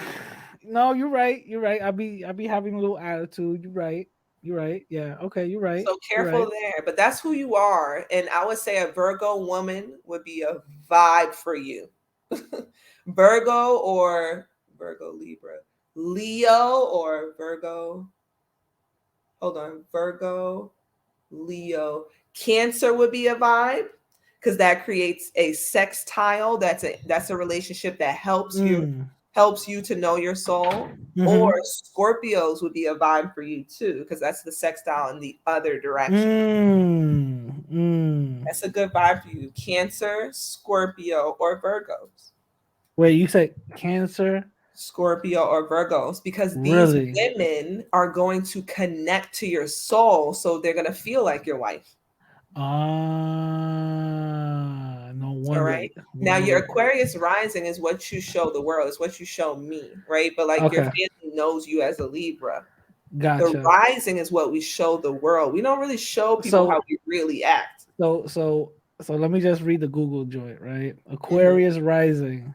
no, you're right. I be having a little attitude. You're right. Yeah. Okay, you're right. So You're careful right. there. But that's who you are. And I would say a Virgo woman would be a vibe for you. Virgo or Virgo Libra. Leo or Virgo. Hold on. Virgo, Leo. Cancer would be a vibe because that creates a sextile. That's a relationship that helps you to know your soul. Or Scorpios would be a vibe for you too, because that's the sextile in the other direction. That's a good vibe for you. Cancer, Scorpio, or Virgos. Wait, you say Cancer, Scorpio, or Virgos, because these Really? women are going to connect to your soul, so they're going to feel like your wife. No All wonder. right. Now, your Aquarius rising is what you show the world. It's what you show me, right? But like your Okay. family knows you as a Libra. The Gotcha. rising is what we show the world. We don't really show people So- how we really act. So let me just read the Google joint, right? Mm-hmm. Aquarius rising.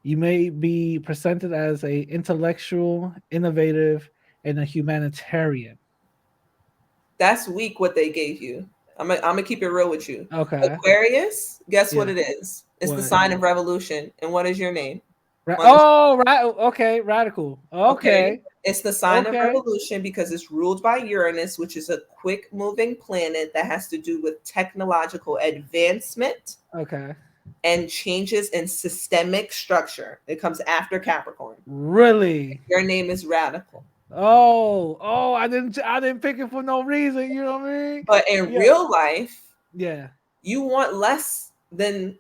You may be presented as a intellectual, innovative, and a humanitarian. That's weak what they gave you. I'm gonna keep it real with you. Okay. Aquarius, guess what Yeah. it is? It's the What? sign of revolution. And what is your name? Okay, radical. Okay. It's the sign of Okay. revolution because it's ruled by Uranus, which is a quick moving planet that has to do with technological advancement Okay. and changes in systemic structure. It comes after Capricorn. Really? Your name is radical. Oh, I didn't pick it for no reason, you know what I mean? But in real life, yeah, you want less than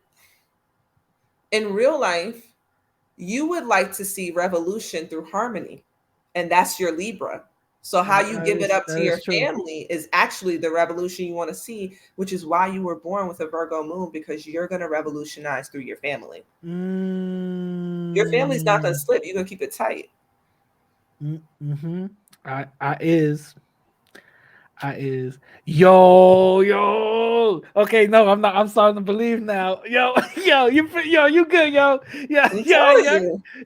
in real life, you would like to see revolution through harmony. And that's your Libra. So how you give it up to your family is actually the revolution you want to see, which is why you were born with a Virgo moon, because you're going to revolutionize through your family. Your family's not going to slip. You're going to keep it tight. Mm-hmm. I is. Yo. Okay, no, I'm not. I'm starting to believe now. Yo, you good, yo. You're pretty good.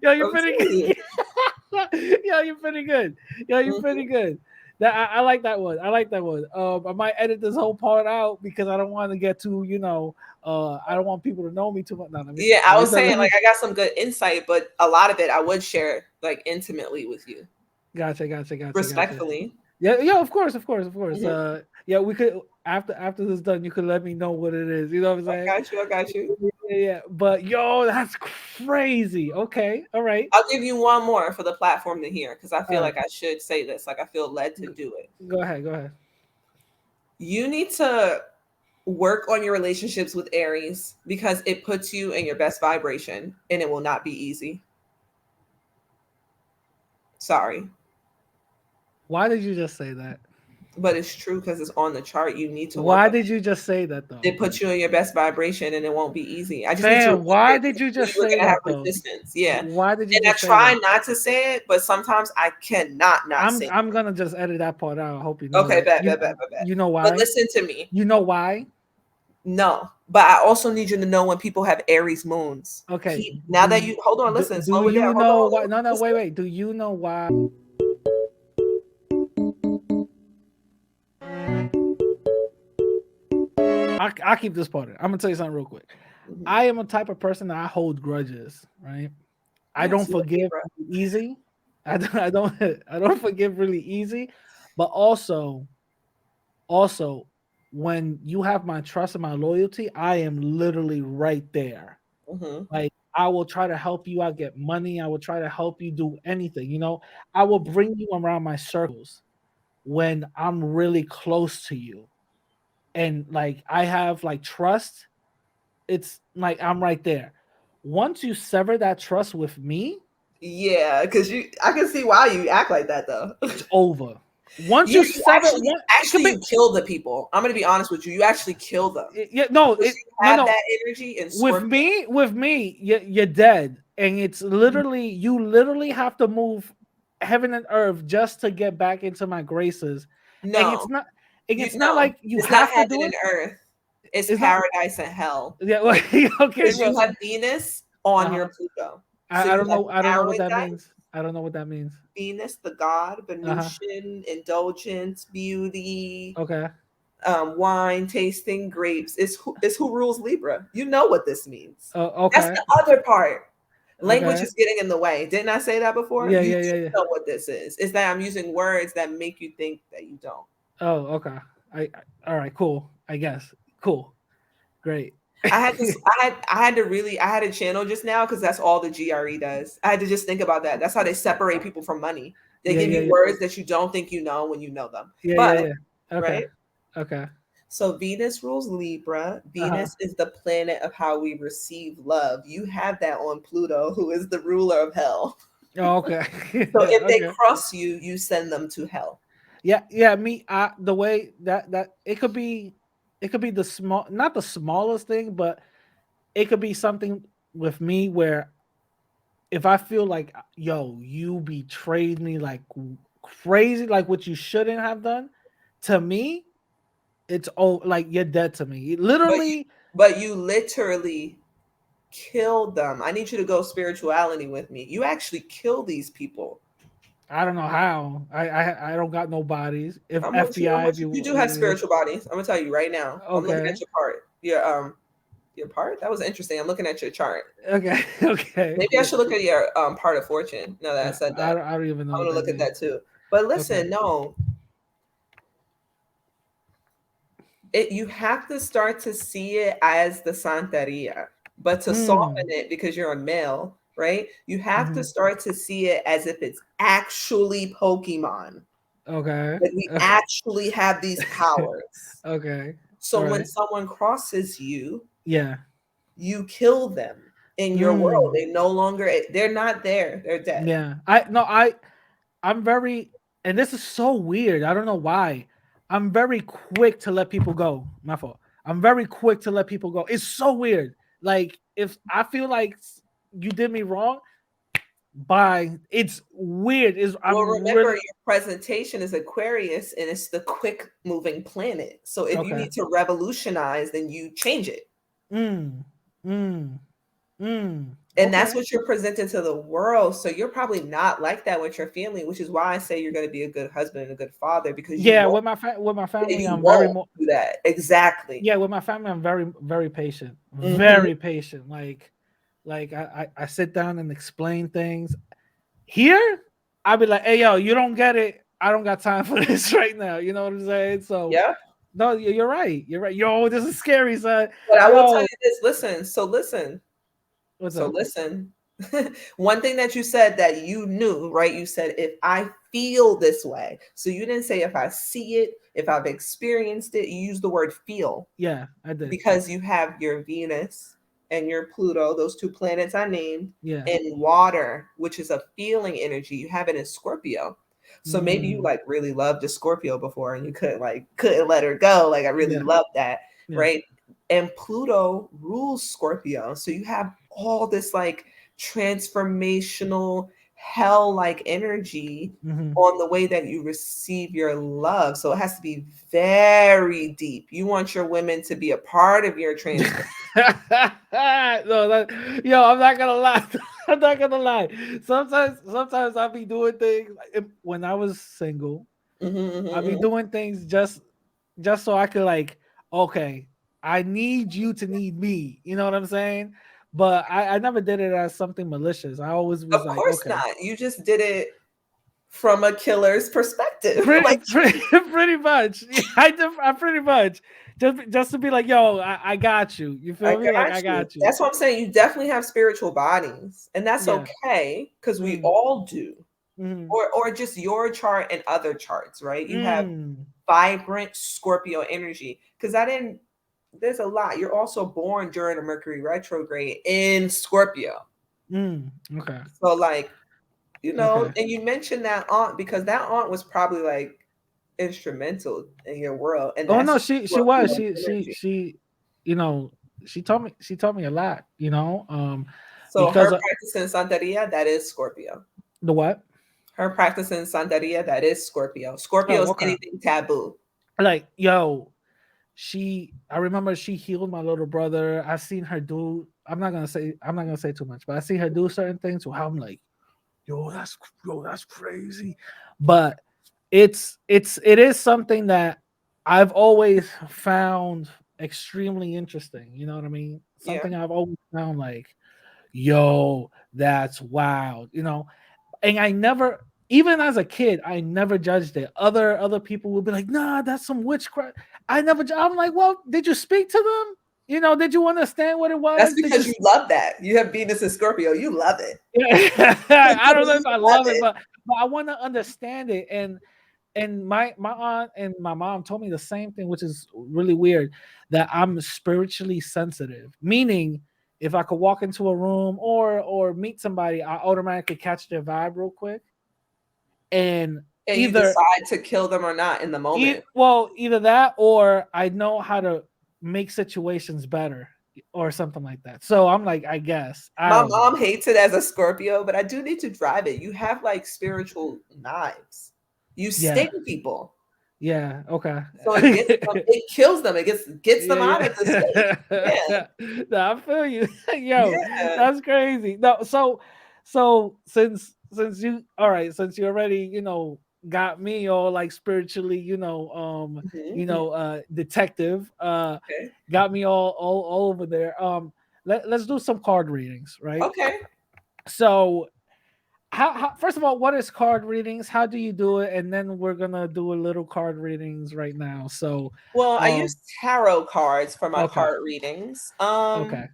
You're pretty good. You're pretty good. I like that one. I might edit this whole part out because I don't want to get too, I don't want people to know me too much. No, I was saying, like, I got some good insight, but a lot of it I would share like intimately with you. Gotcha. Respectfully. Yeah, of course. Mm-hmm. We could after this is done, you could let me know what it is. You know what I'm saying? I got you. Yeah. But that's crazy. Okay, all right. I'll give you one more for the platform to hear because I feel like I should say this. Like I feel led to do it. Go ahead. You need to work on your relationships with Aries because it puts you in your best vibration and it will not be easy. Sorry. Why did you just say that? But it's true because it's on the chart. You need to. Why did you just say that though? It puts you in your best vibration and it won't be easy. I just need to. Why did you just say that? Have resistance. Yeah. Why did you? And I try not to say it, but sometimes I cannot say it. I'm gonna just edit that part out. I hope you know. Okay, bet. You know why? But listen to me. You know why? No, but I also need you to know when people have Aries moons. Okay. Now that you hold on, listen. Do you know why? No, wait. Do you know why? I'll keep this part in. I'm gonna tell you something real quick. Mm-hmm. I am a type of person that I hold grudges, right? I don't forgive easy. I don't forgive really easy, but also when you have my trust and my loyalty, I am literally right there. Mm-hmm. Like I will try to help you out, get money. I will try to help you do anything. I will bring you around my circles when I'm really close to you. And like I have like trust, it's like I'm right there. Once you sever that trust with me, because I can see why you act like that though. It's over. Once you sever, you kill the people. I'm gonna be honest with you. You actually kill them. That energy and with me, you're dead, and it's literally you literally have to move heaven and earth just to get back into my graces. No, and it's not. It's not like you have to do it. Earth. It's paradise and hell. Yeah, okay. Because you have Venus on your Pluto. I don't know what that means. I don't know what that means. Venus, the god, Venusian, indulgence, beauty. Okay. Wine tasting, grapes. Is who rules Libra. You know what this means. Okay. That's the other part. Language is getting in the way. Didn't I say that before? Yeah. You know what this is. It's that I'm using words that make you think that you don't. Oh, okay. All right, cool. I guess. Cool. Great. I had to channel just now because that's all the GRE does. I had to just think about that. That's how they separate people from money. They give you words that you don't think you know when you know them. Okay. Right? Okay. So Venus rules Libra. Venus is the planet of how we receive love. You have that on Pluto, who is the ruler of hell. Oh, okay. So if they Okay. cross you, you send them to hell. Yeah. Me, the way that it could be the not the smallest thing, but it could be something with me where if I feel like, yo, you betrayed me like crazy, like what you shouldn't have done to me, it's like you're dead to me. But you, Literally, but you literally killed them. I need you to go spirituality with me. You actually kill these people. I don't know how. I don't got no bodies. If I'm with you. I'm FBI, if with you. You do have spiritual bodies. I'm gonna tell you right now. I'm looking okay, at your part. Your part. That was interesting. I'm looking at your chart. okay, okay. Maybe I should look at your part of fortune. Now that I said that, I don't even know I'm what gonna that look at means. that too. But Okay. listen, no, you have to start to see it as the Santeria, but to soften it because you're a male, right? You have to start to see it as if it's actually Pokemon. Okay. That we actually have these powers. Okay. So All when right. someone crosses you, Yeah. you kill them in your world. They no longer, they're not there. They're dead. Yeah. I'm very, and this is so weird. I don't know why. I'm very quick to let people go. My fault. I'm very quick to let people go. It's so weird. Like if I feel like you did me wrong, bye. It's weird. Is Well, I'm remember really your presentation is Aquarius and it's the quick moving planet. So if you okay. need to revolutionize, then you change it. Mm, mm, mm. And Okay. that's what you're presenting to the world. So you're probably not like that with your family, which is why I say you're going to be a good husband and a good father because you Yeah, won't, with my family, you I'm very won't more. do that. Exactly. Yeah, with my family, I'm very patient. Mm-hmm. Very patient. Like I sit down and explain things. Here, I'll be like, hey yo, you don't get it. I don't got time for this right now. You know what I'm saying? So Yeah. no, you're right. You're right. Yo, this is scary, son. But I will tell Yo, you this. Listen. So listen. what's So up? listen. One thing that you said that you knew, right? You said, if I feel this way. So you didn't say if I see it, if I've experienced it. You used the word feel Yeah, I did. because you have your Venus and your Pluto, those two planets I named, Yeah. and water, which is a feeling energy. You have it in Scorpio. So maybe you like really loved a Scorpio before and you couldn't let her go. Like I really Yeah. love that, Yeah. right? And Pluto rules Scorpio. So you have all this like transformational hell like energy on the way that you receive your love. So it has to be very deep. You want your women to be a part of your transformation. No, yo, I'm not gonna lie. I'm not gonna lie. Sometimes I'll be doing things when I was single. I'll be doing things just so I could like, okay, I need you to need me. You know what I'm saying? But I never did it as something malicious. I always was Of like, course okay, not. You just did it from a killer's perspective. pretty Like pretty much. Yeah, I pretty much just to be like, yo, I got you. You I feel me? Like I got you. got you. That's what I'm saying. You definitely have spiritual bodies, and that's Yeah. okay because we all do. Mm. Or just your chart and other charts, right? You have Mm. vibrant Scorpio energy because there's a lot. You're also born during a Mercury retrograde in Scorpio. Okay. So like, Okay. and you mentioned that aunt because that aunt was probably like instrumental in your world. And Oh that's no, she was. Scorpio energy. You know, she taught me a lot, So because her of practicing Santeria, that is Scorpio. the what? Her practicing Santeria, that is Scorpio. Scorpio Oh, is okay. anything taboo. Like, yo, I remember she healed my little brother. I seen her do, I'm not gonna say too much, but I see her do certain things where I'm like, that's crazy. But it is something that I've always found extremely interesting. You know what I mean? Yeah. Something I've always found like, yo, that's wild, and I never, even as a kid, I never judged it. Other people would be like, nah, that's some witchcraft. I'm like, well, did you speak to them? Did you understand what it That's was? Did because you you love that. You have Venus and Scorpio. You love it. I don't know You if I love love it, it. but I want to understand it. And my aunt and my mom told me the same thing, which is really weird, that I'm spiritually sensitive, meaning if I could walk into a room or meet somebody, I automatically catch their vibe real quick. And you decide to kill them or not in the moment. Either that or I know how to make situations better or something like that. So I'm like, I guess. My mom hates it as a Scorpio, but I do need to drive it. You have like spiritual knives. You sting people. Yeah. Okay. So it kills them. It gets them out of the state. Yeah. No, I feel you. Yo, that's crazy. No, so since you since you already, got me all like spiritually, detective, got me all over there. Let's do some card readings, right? Okay. So how first of all, what is card readings? How do you do it? And then we're gonna do a little card readings right now. So I use tarot cards for my card readings. I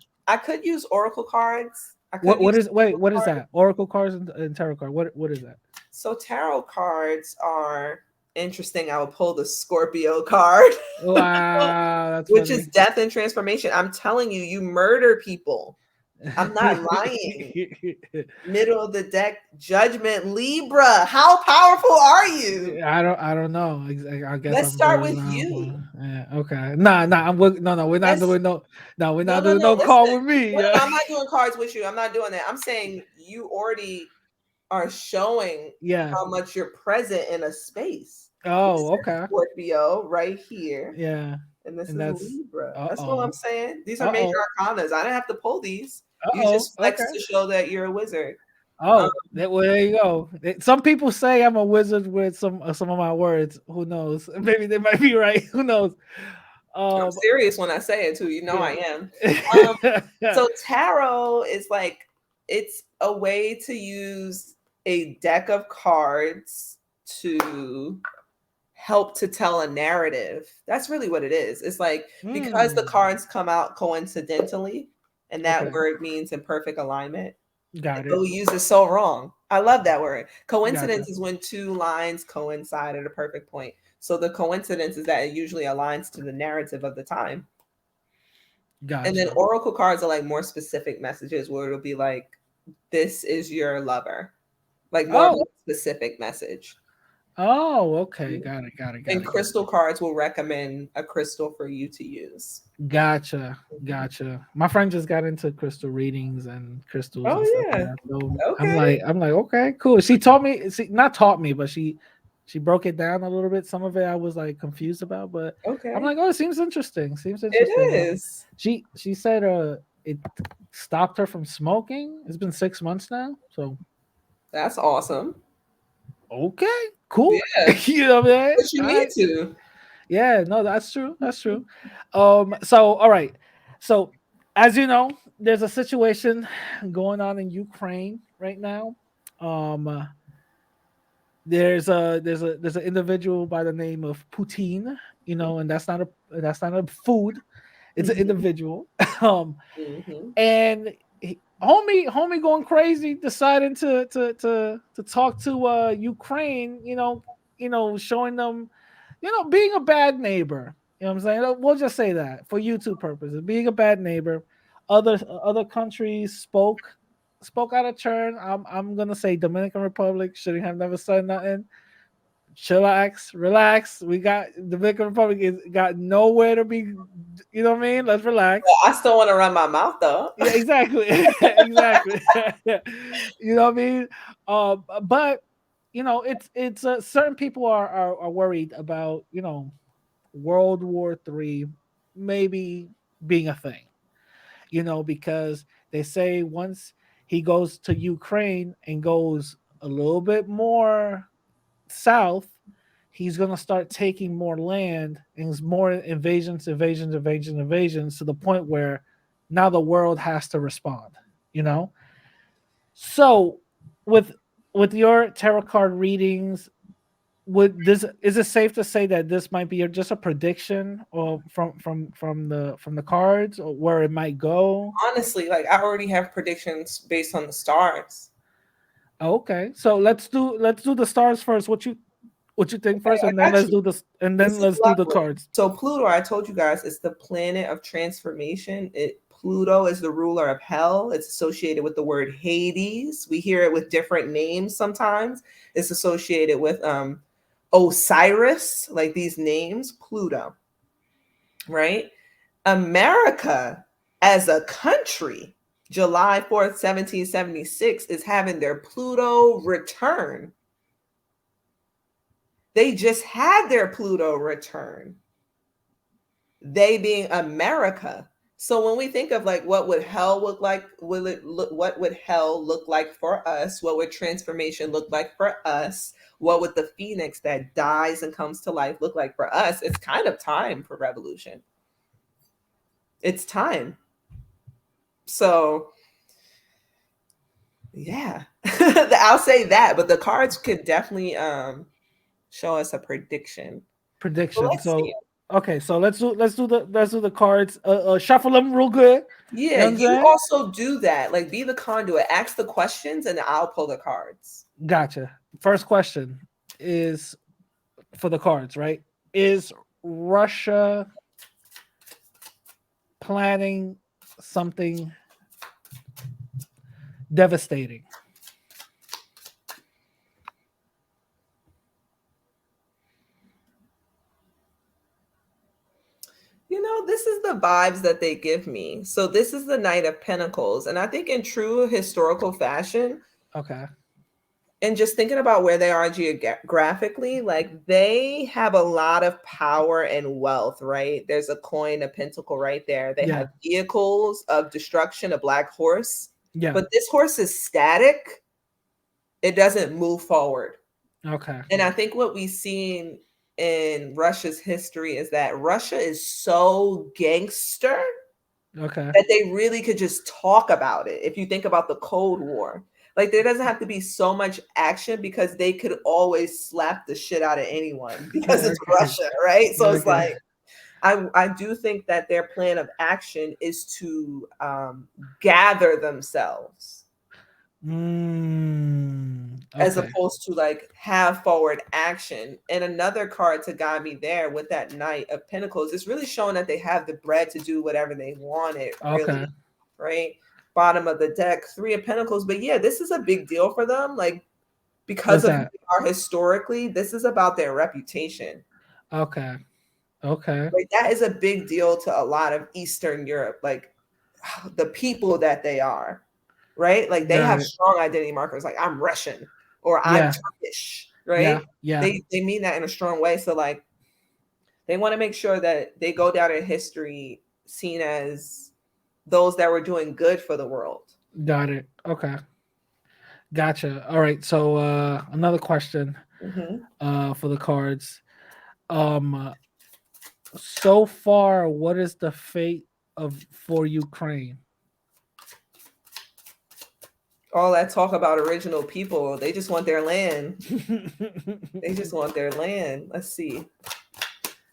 could use oracle cards. What is that? Oracle cards and tarot card. What is that? So tarot cards are interesting. I will pull the Scorpio card. Wow, that's which funny. is death and transformation. I'm telling you, you murder people. I'm not lying. Middle of the deck, Judgment, Libra. How powerful are you? I don't know. I guess let's start with you. Yeah, okay. We're not doing no call with me. Yeah. I'm not doing cards with you. I'm not doing that. I'm saying you already are showing how much you're present in a space. Oh, okay. Scorpio right here. Yeah. And this is Libra. That's what I'm saying. These are major arcanas. I didn't have to pull these. You just flex to show that you're a wizard. Well, there you go. Some people say I'm a wizard with some of my words. Who knows? Maybe they might be right. Who knows? I'm serious when I say it too. You know I am. So tarot is like, it's a way to use a deck of cards to help to tell a narrative. That's really what it is. It's like, because the cards come out coincidentally, and that word means in perfect alignment. Got it. But we use it so wrong. I love that word. Coincidence is when two lines coincide at a perfect point. So the coincidence is that it usually aligns to the narrative of the time. Gotcha. And then oracle cards are like more specific messages where it'll be like, this is your lover. Like more of a specific message. Oh, okay. Got it. And crystal cards will recommend a crystal for you to use. Gotcha. My friend just got into crystal readings and crystals. Oh, and stuff yeah. like that. So I'm like, okay, cool. She not taught me, but she broke it down a little bit. Some of it I was like confused about, but I'm like, it seems interesting. It is. She said it stopped her from smoking. It's been 6 months now. So that's awesome. Okay, cool. Yeah. You know what I mean? But you need to. Yeah, no, that's true. So all right. So as you know, there's a situation going on in Ukraine right now. There's an individual by the name of Putin, and that's not a food. It's an individual. And homie going crazy, deciding to talk to Ukraine, showing them, being a bad neighbor. You know what I'm saying? We'll just say that for YouTube purposes, being a bad neighbor. Other countries spoke out of turn. I'm gonna say Dominican Republic shouldn't have never said nothing. Chillax, relax. We got Dominican Republic got nowhere to be. You know what I mean? Let's relax. Well, I still want to run my mouth though. Yeah, exactly. Exactly. You know what I mean? But it's certain people are worried about World War III maybe being a thing. Because they say once he goes to Ukraine and goes a little bit more south, he's going to start taking more land and more invasions to the point where now the world has to respond, So with your tarot card readings, is it safe to say that this might be just a prediction or from the cards or where it might go? Honestly, like I already have predictions based on the stars. Okay, so let's do the stars first. What you think first, and then let's do this, and then let's do the cards. So Pluto, I told you guys, it's the planet of transformation. It Pluto is the ruler of hell. It's associated with the word Hades. We hear it with different names sometimes. It's associated with Osiris, like these names, Pluto, right? America as a country, July 4th, 1776, is having their Pluto return. They just had their Pluto return. They being America. So when we think of like what would hell look like, what would hell look like for us? What would transformation look like for us? What would the phoenix that dies and comes to life look like for us? It's kind of time for revolution. It's time. So yeah, I'll say that, but the cards could definitely show us a prediction. So okay, so let's do the cards. Shuffle them real good. Yeah, you also do that. Like, be the conduit. Ask the questions, and I'll pull the cards. Gotcha. First question is for the cards, right? Is Russia planning something devastating? You know, this is the vibes that they give me. So this is the Knight of Pentacles. And I think in true historical fashion, okay, and just thinking about where they are geographically, like they have a lot of power and wealth, right? There's a coin, a pentacle right there. They have vehicles of destruction, a black horse. Yeah. But this horse is static. It doesn't move forward. Okay. And I think what we've seen in Russia's history is that Russia is so gangster that they really could just talk about it. If you think about the Cold War, like there doesn't have to be so much action because they could always slap the shit out of anyone because it's Russia, right? So it's like, I do think that their plan of action is to gather themselves. As opposed to like have forward action. And another card to guide me there with that Knight of Pentacles, it's really showing that they have the bread to do whatever they wanted, really, right? Bottom of the deck, Three of Pentacles. But yeah, this is a big deal for them, like because of who they are historically. This is about their reputation. Okay. Like that is a big deal to a lot of Eastern Europe, like the people that they are. Right? Like they have strong identity markers, like I'm Russian or I'm Turkish, right? Yeah. They mean that in a strong way. So like they want to make sure that they go down in history seen as those that were doing good for the world. Got it. Okay. Gotcha. All right. So another question for the cards. So far, what is the fate for Ukraine? All that talk about original people, they just want their land. They just want their land. Let's see.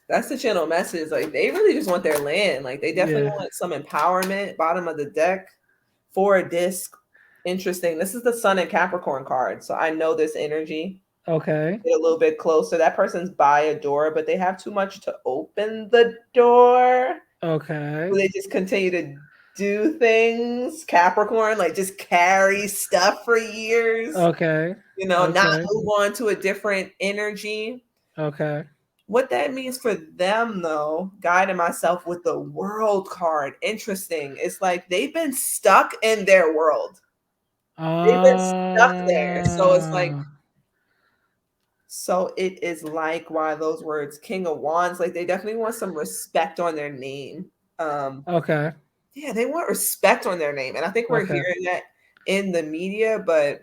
That's the channel message. Like they really just want their land. Like they definitely want some empowerment. Bottom of the deck, 4 a disc. Interesting. This is the Sun and Capricorn card. So I know this energy. Okay. Get a little bit closer. That person's by a door, but they have too much to open the door. Okay. So they just continue to do things, Capricorn, like just carry stuff for years. Okay. You know, not move on to a different energy. Okay. What that means for them, though, guiding myself with the World card, interesting. It's like they've been stuck in their world. They've been stuck there. So it's like, so it is like why those words, King of Wands, like they definitely want some respect on their name. Okay. Yeah, they want respect on their name. And I think we're hearing that in the media, but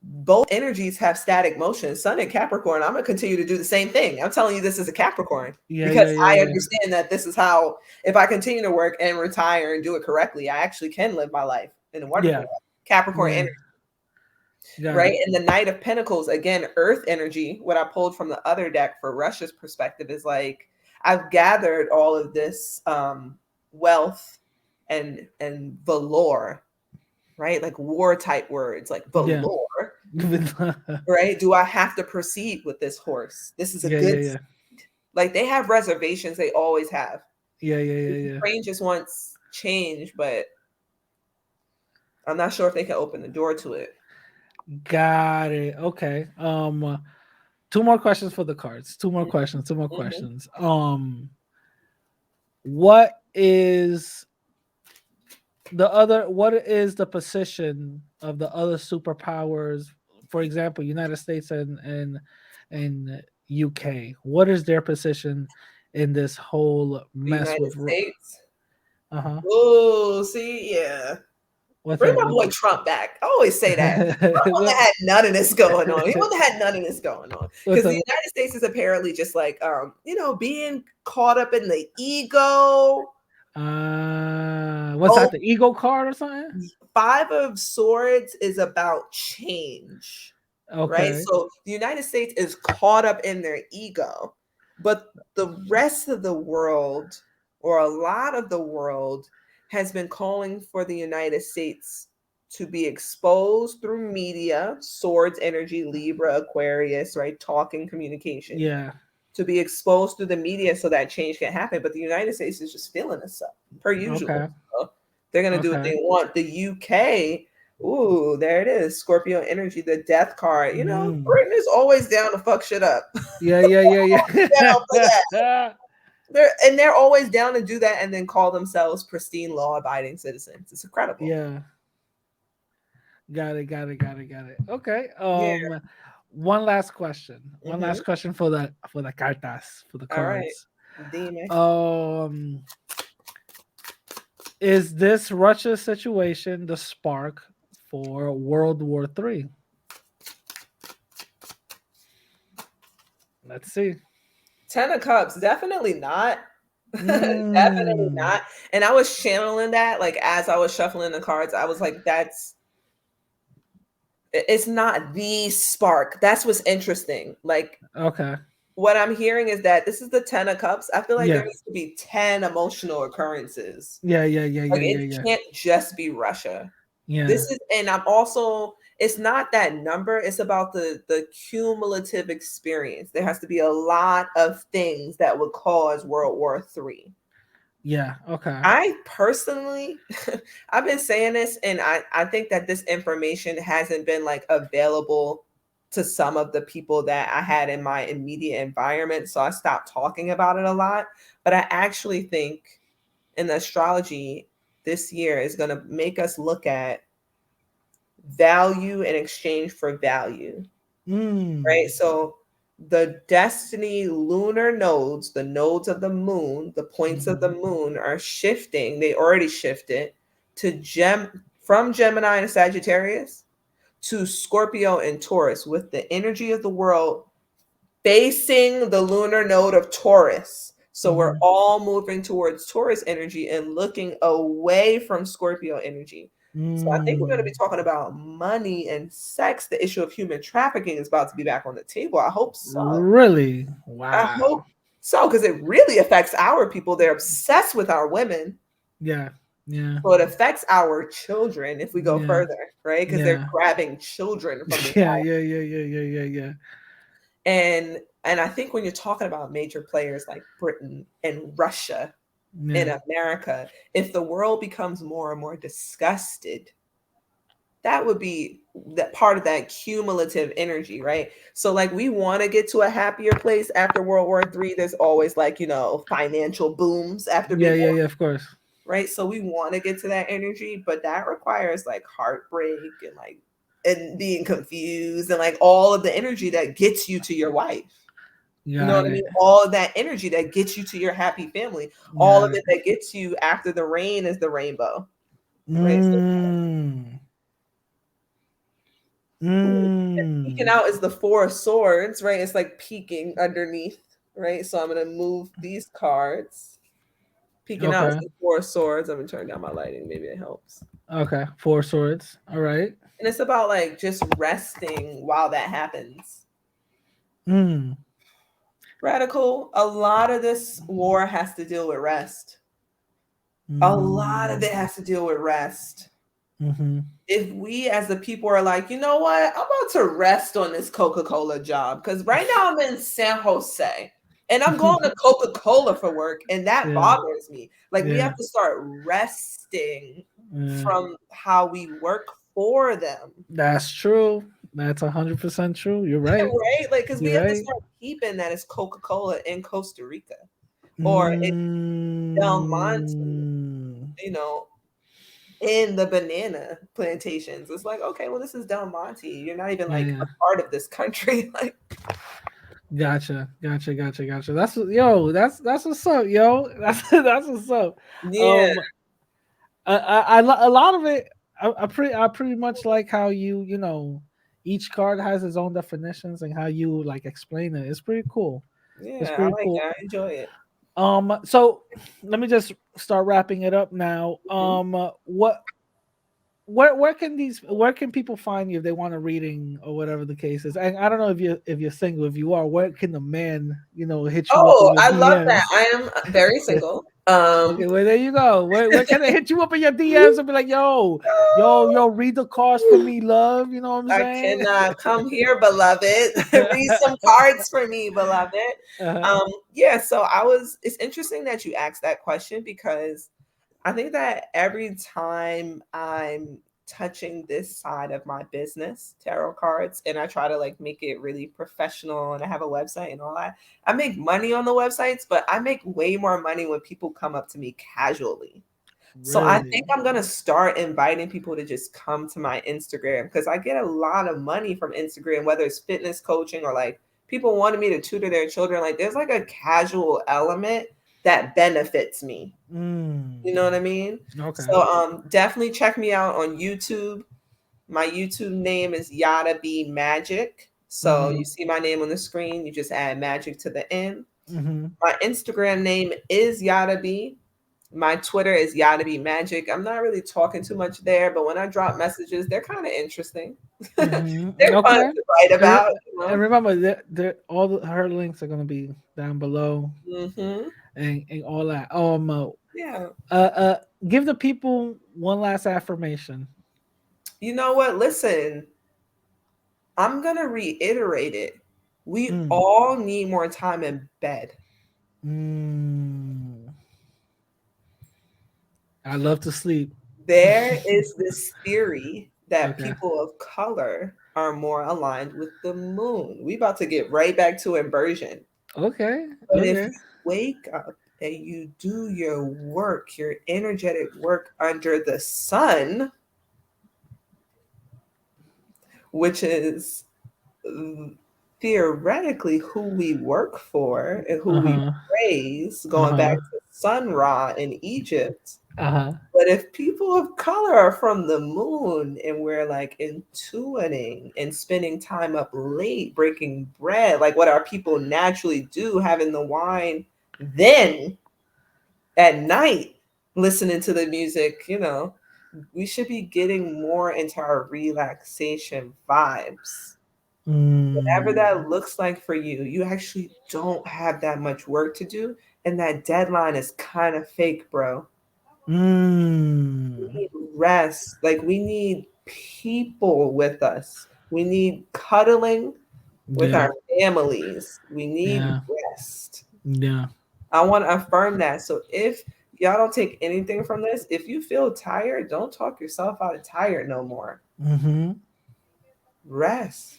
both energies have static motion. Sun and Capricorn, I'm going to continue to do the same thing. I'm telling you this is a Capricorn because I understand that this is how, if I continue to work and retire and do it correctly, I actually can live my life in a wonderful way. Capricorn energy. Right? And the Knight of Pentacles, again, Earth energy, what I pulled from the other deck for Russia's perspective is like, I've gathered all of this wealth and valor, right? Like war type words, like valor, right? Do I have to proceed with this horse? This is a good, like they have reservations. They always have. Yeah. Ukraine just wants change, but I'm not sure if they can open the door to it. Got it. Okay. Two more questions for the cards. Two more questions. What is what is the position of the other superpowers? For example, United States and UK. What is their position in this whole The mess United with States. uh-huh. Oh, see, yeah. What's Bring that? my boy Trump back. I always say that. Trump wouldn't What, have had none of this going on. He wouldn't have had none of this going on. what's Because the that? United States is apparently just like being caught up in the ego. What's that? The ego card or something? 5 of Swords is about change. Right? Okay. So the United States is caught up in their ego, but the rest of the world, or a lot of the world, has been calling for the United States to be exposed through media, Swords energy, Libra, Aquarius, right? Talking, communication. Yeah. To be exposed through the media so that change can happen. But the United States is just filling us up, per usual. Okay. So they're going to do what they want. The UK, ooh, there it is. Scorpio energy, the death card. Britain is always down to fuck shit up. Yeah. Down for that. They're always down to do that and then call themselves pristine, law-abiding citizens. It's incredible. Yeah. Got it. Okay. Yeah. One last question. One Mhm. last question for the cartas, for the All right. cards. Is this Russia situation the spark for World War III? Let's see. 10 of Cups, definitely not. Definitely not. And I was channeling that, like, as I was shuffling the cards, I was like, it's not the spark. That's what's interesting. Like, okay. What I'm hearing is that this is the 10 of Cups. I feel like Yeah. there needs to be 10 emotional occurrences. Yeah. It can't just be Russia. Yeah. And I'm also, it's not that number, it's about the cumulative experience. There has to be a lot of things that would cause World War III. Yeah. Okay. I personally, I've been saying this, and I think that this information hasn't been like available to some of the people that I had in my immediate environment. So I stopped talking about it a lot. But I actually think in the astrology this year is going to make us look at value in exchange for value. Right? So the destiny lunar nodes, the nodes of the moon, the points of the moon are shifting. They already shifted from Gemini and Sagittarius to Scorpio and Taurus, with the energy of the world facing the lunar node of Taurus. So we're all moving towards Taurus energy and looking away from Scorpio energy. So I think we're going to be talking about money and sex. The issue of human trafficking is about to be back on the table. I hope so. Really? Wow. I hope so, because it really affects our people. They're obsessed with our women. Yeah. So it affects our children if we go further, right? Because they're grabbing children from the Yeah. And I think when you're talking about major players like Britain and Russia in America, if the world becomes more and more disgusted, that would be that part of that cumulative energy, right? So like we want to get to a happier place after World War III. There's always like, financial booms after Yeah, of course. Right. So we want to get to that energy, but that requires like heartbreak and being confused and like all of the energy that gets you to your wife. You know what I mean? All of that energy that gets you to your happy family. All of it that gets you after the rain is the rainbow. Right? Peeking out is the 4 of Swords, right? It's like peeking underneath, right? So I'm going to move these cards. Peeking out is the 4 of Swords. I'm going to turn down my lighting. Maybe it helps. Okay. 4 swords. All right. And it's about like just resting while that happens. Radical. A lot of this war has to deal with rest. A lot of it has to deal with rest. If we as the people are like, you know what? I'm about to rest on this Coca-Cola job. Because right now I'm in San Jose. And I'm going to Coca-Cola for work, and that bothers me. Like, we have to start resting from how we work for them. That's true. That's 100% true. You're right. Right? Like, because we have to start keeping that it's Coca-Cola in Costa Rica. Or it's Del Monte, you know, in the banana plantations. It's like, okay, well, this is Del Monte. You're not even like a part of this country. Like, gotcha. That's what's up, yo. That's what's up. Yeah. A lot of it. I pretty much like how you know, each card has its own definitions and how you like explain it. It's pretty cool. Yeah, it's pretty cool. I enjoy it. So let me just start wrapping it up now. Where can people find you if they want a reading or whatever the case is? And I don't know if you're single. If you are, where can the man, you know, hit you up? Oh, I love that. I am very single. Okay, well, there you go. Where can I hit you up in your DMs and be like, yo, read the cards for me, love? You know what I'm saying? I cannot come here, beloved. Read some cards for me, beloved. Yeah. So it's interesting that you asked that question, because I think that every time I'm touching this side of my business, tarot cards, and I try to like make it really professional, and I have a website and all that, I make money on the websites, but I make way more money when people come up to me casually. Really? So I think I'm going to start inviting people to just come to my Instagram, because I get a lot of money from Instagram, whether it's fitness coaching or like people wanting me to tutor their children. Like, there's like a casual element that benefits me. You know what I mean? Okay. So definitely check me out on YouTube. My YouTube name is YadaBe Magic. So you see my name on the screen, you just add magic to the end. My Instagram name is YadaBe. My Twitter is YadaBe Magic. I'm not really talking too much there, but when I drop messages, they're kind of interesting. They're fun to write about. And remember, all her links are going to be down below. And all that. Give the people one last affirmation. You know what? Listen, I'm gonna reiterate it. We all need more time in bed. I love to sleep. There is this theory that people of color are more aligned with the moon. We about to get right back to inversion. Okay. But if you wake up and you do your work, your energetic work under the sun, which is theoretically who we work for and who we praise, going back to Sun Ra in Egypt. But if people of color are from the moon and we're like intuiting and spending time up late breaking bread, like what our people naturally do, having the wine, then at night listening to the music, you know, we should be getting more into our relaxation vibes. Whatever that looks like for you, you actually don't have that much work to do, and that deadline is kind of fake, bro. We need rest. Like, we need people with us. We need cuddling with our families. We need rest. I want to affirm that. So if y'all don't take anything from this, if you feel tired, don't talk yourself out of tired no more. Rest.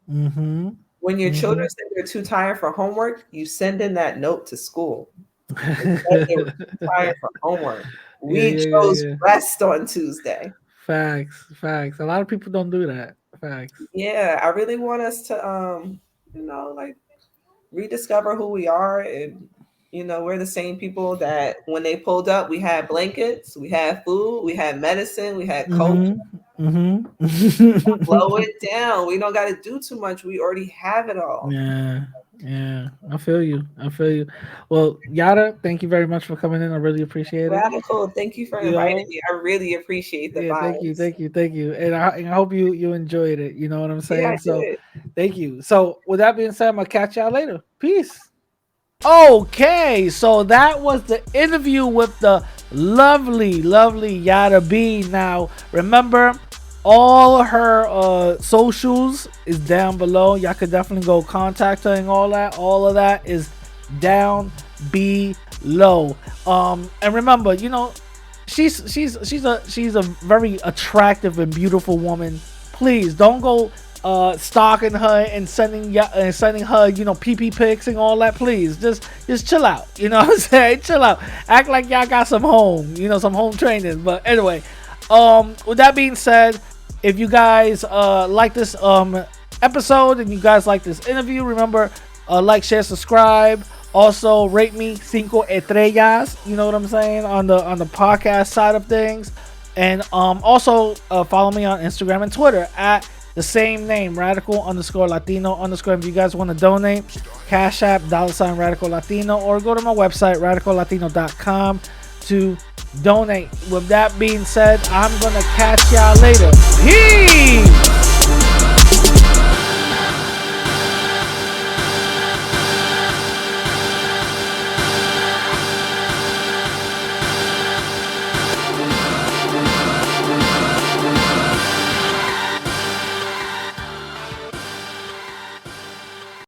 When your children say they're too tired for homework, you send in that note to school. They were too tired for homework. We chose rest on Tuesday. Facts. A lot of people don't do that. Facts. Yeah, I really want us to, you know, like rediscover who we are. And, you know, we're the same people that when they pulled up, we had blankets, we had food, we had medicine, we had culture. Blow it down. We don't got to do too much. We already have it all. Yeah, I feel you. Well, Yada, thank you very much for coming in. I really appreciate it. Radical, thank you for inviting me. I really appreciate the vibes. Thank you. And I hope you enjoyed it. You know what I'm saying? Yeah, I so did. Thank you. So with that being said, I'm gonna catch y'all later. Peace. Okay, so that was the interview with the lovely YadaBe. Now, remember, all her socials is down below. Y'all could definitely go contact her and all that. All of that is down below. And remember, you know, she's a very attractive and beautiful woman. Please don't go stalking her and sending her, you know, PP pics and all that. Please just chill out. You know what I'm saying? Chill out. Act like y'all got some home, you know, some home training. But anyway, with that being said, if you guys like this episode and you guys like this interview, remember, like, share, subscribe. Also, rate me 5 estrellas. You know what I'm saying, on the podcast side of things. And also follow me on Instagram and Twitter at the same name, radical_Latino_. If you guys want to donate, Cash App $Radical Latino, or go to my website radicallatino.com to donate. With that being said, I'm gonna catch y'all later. Peace.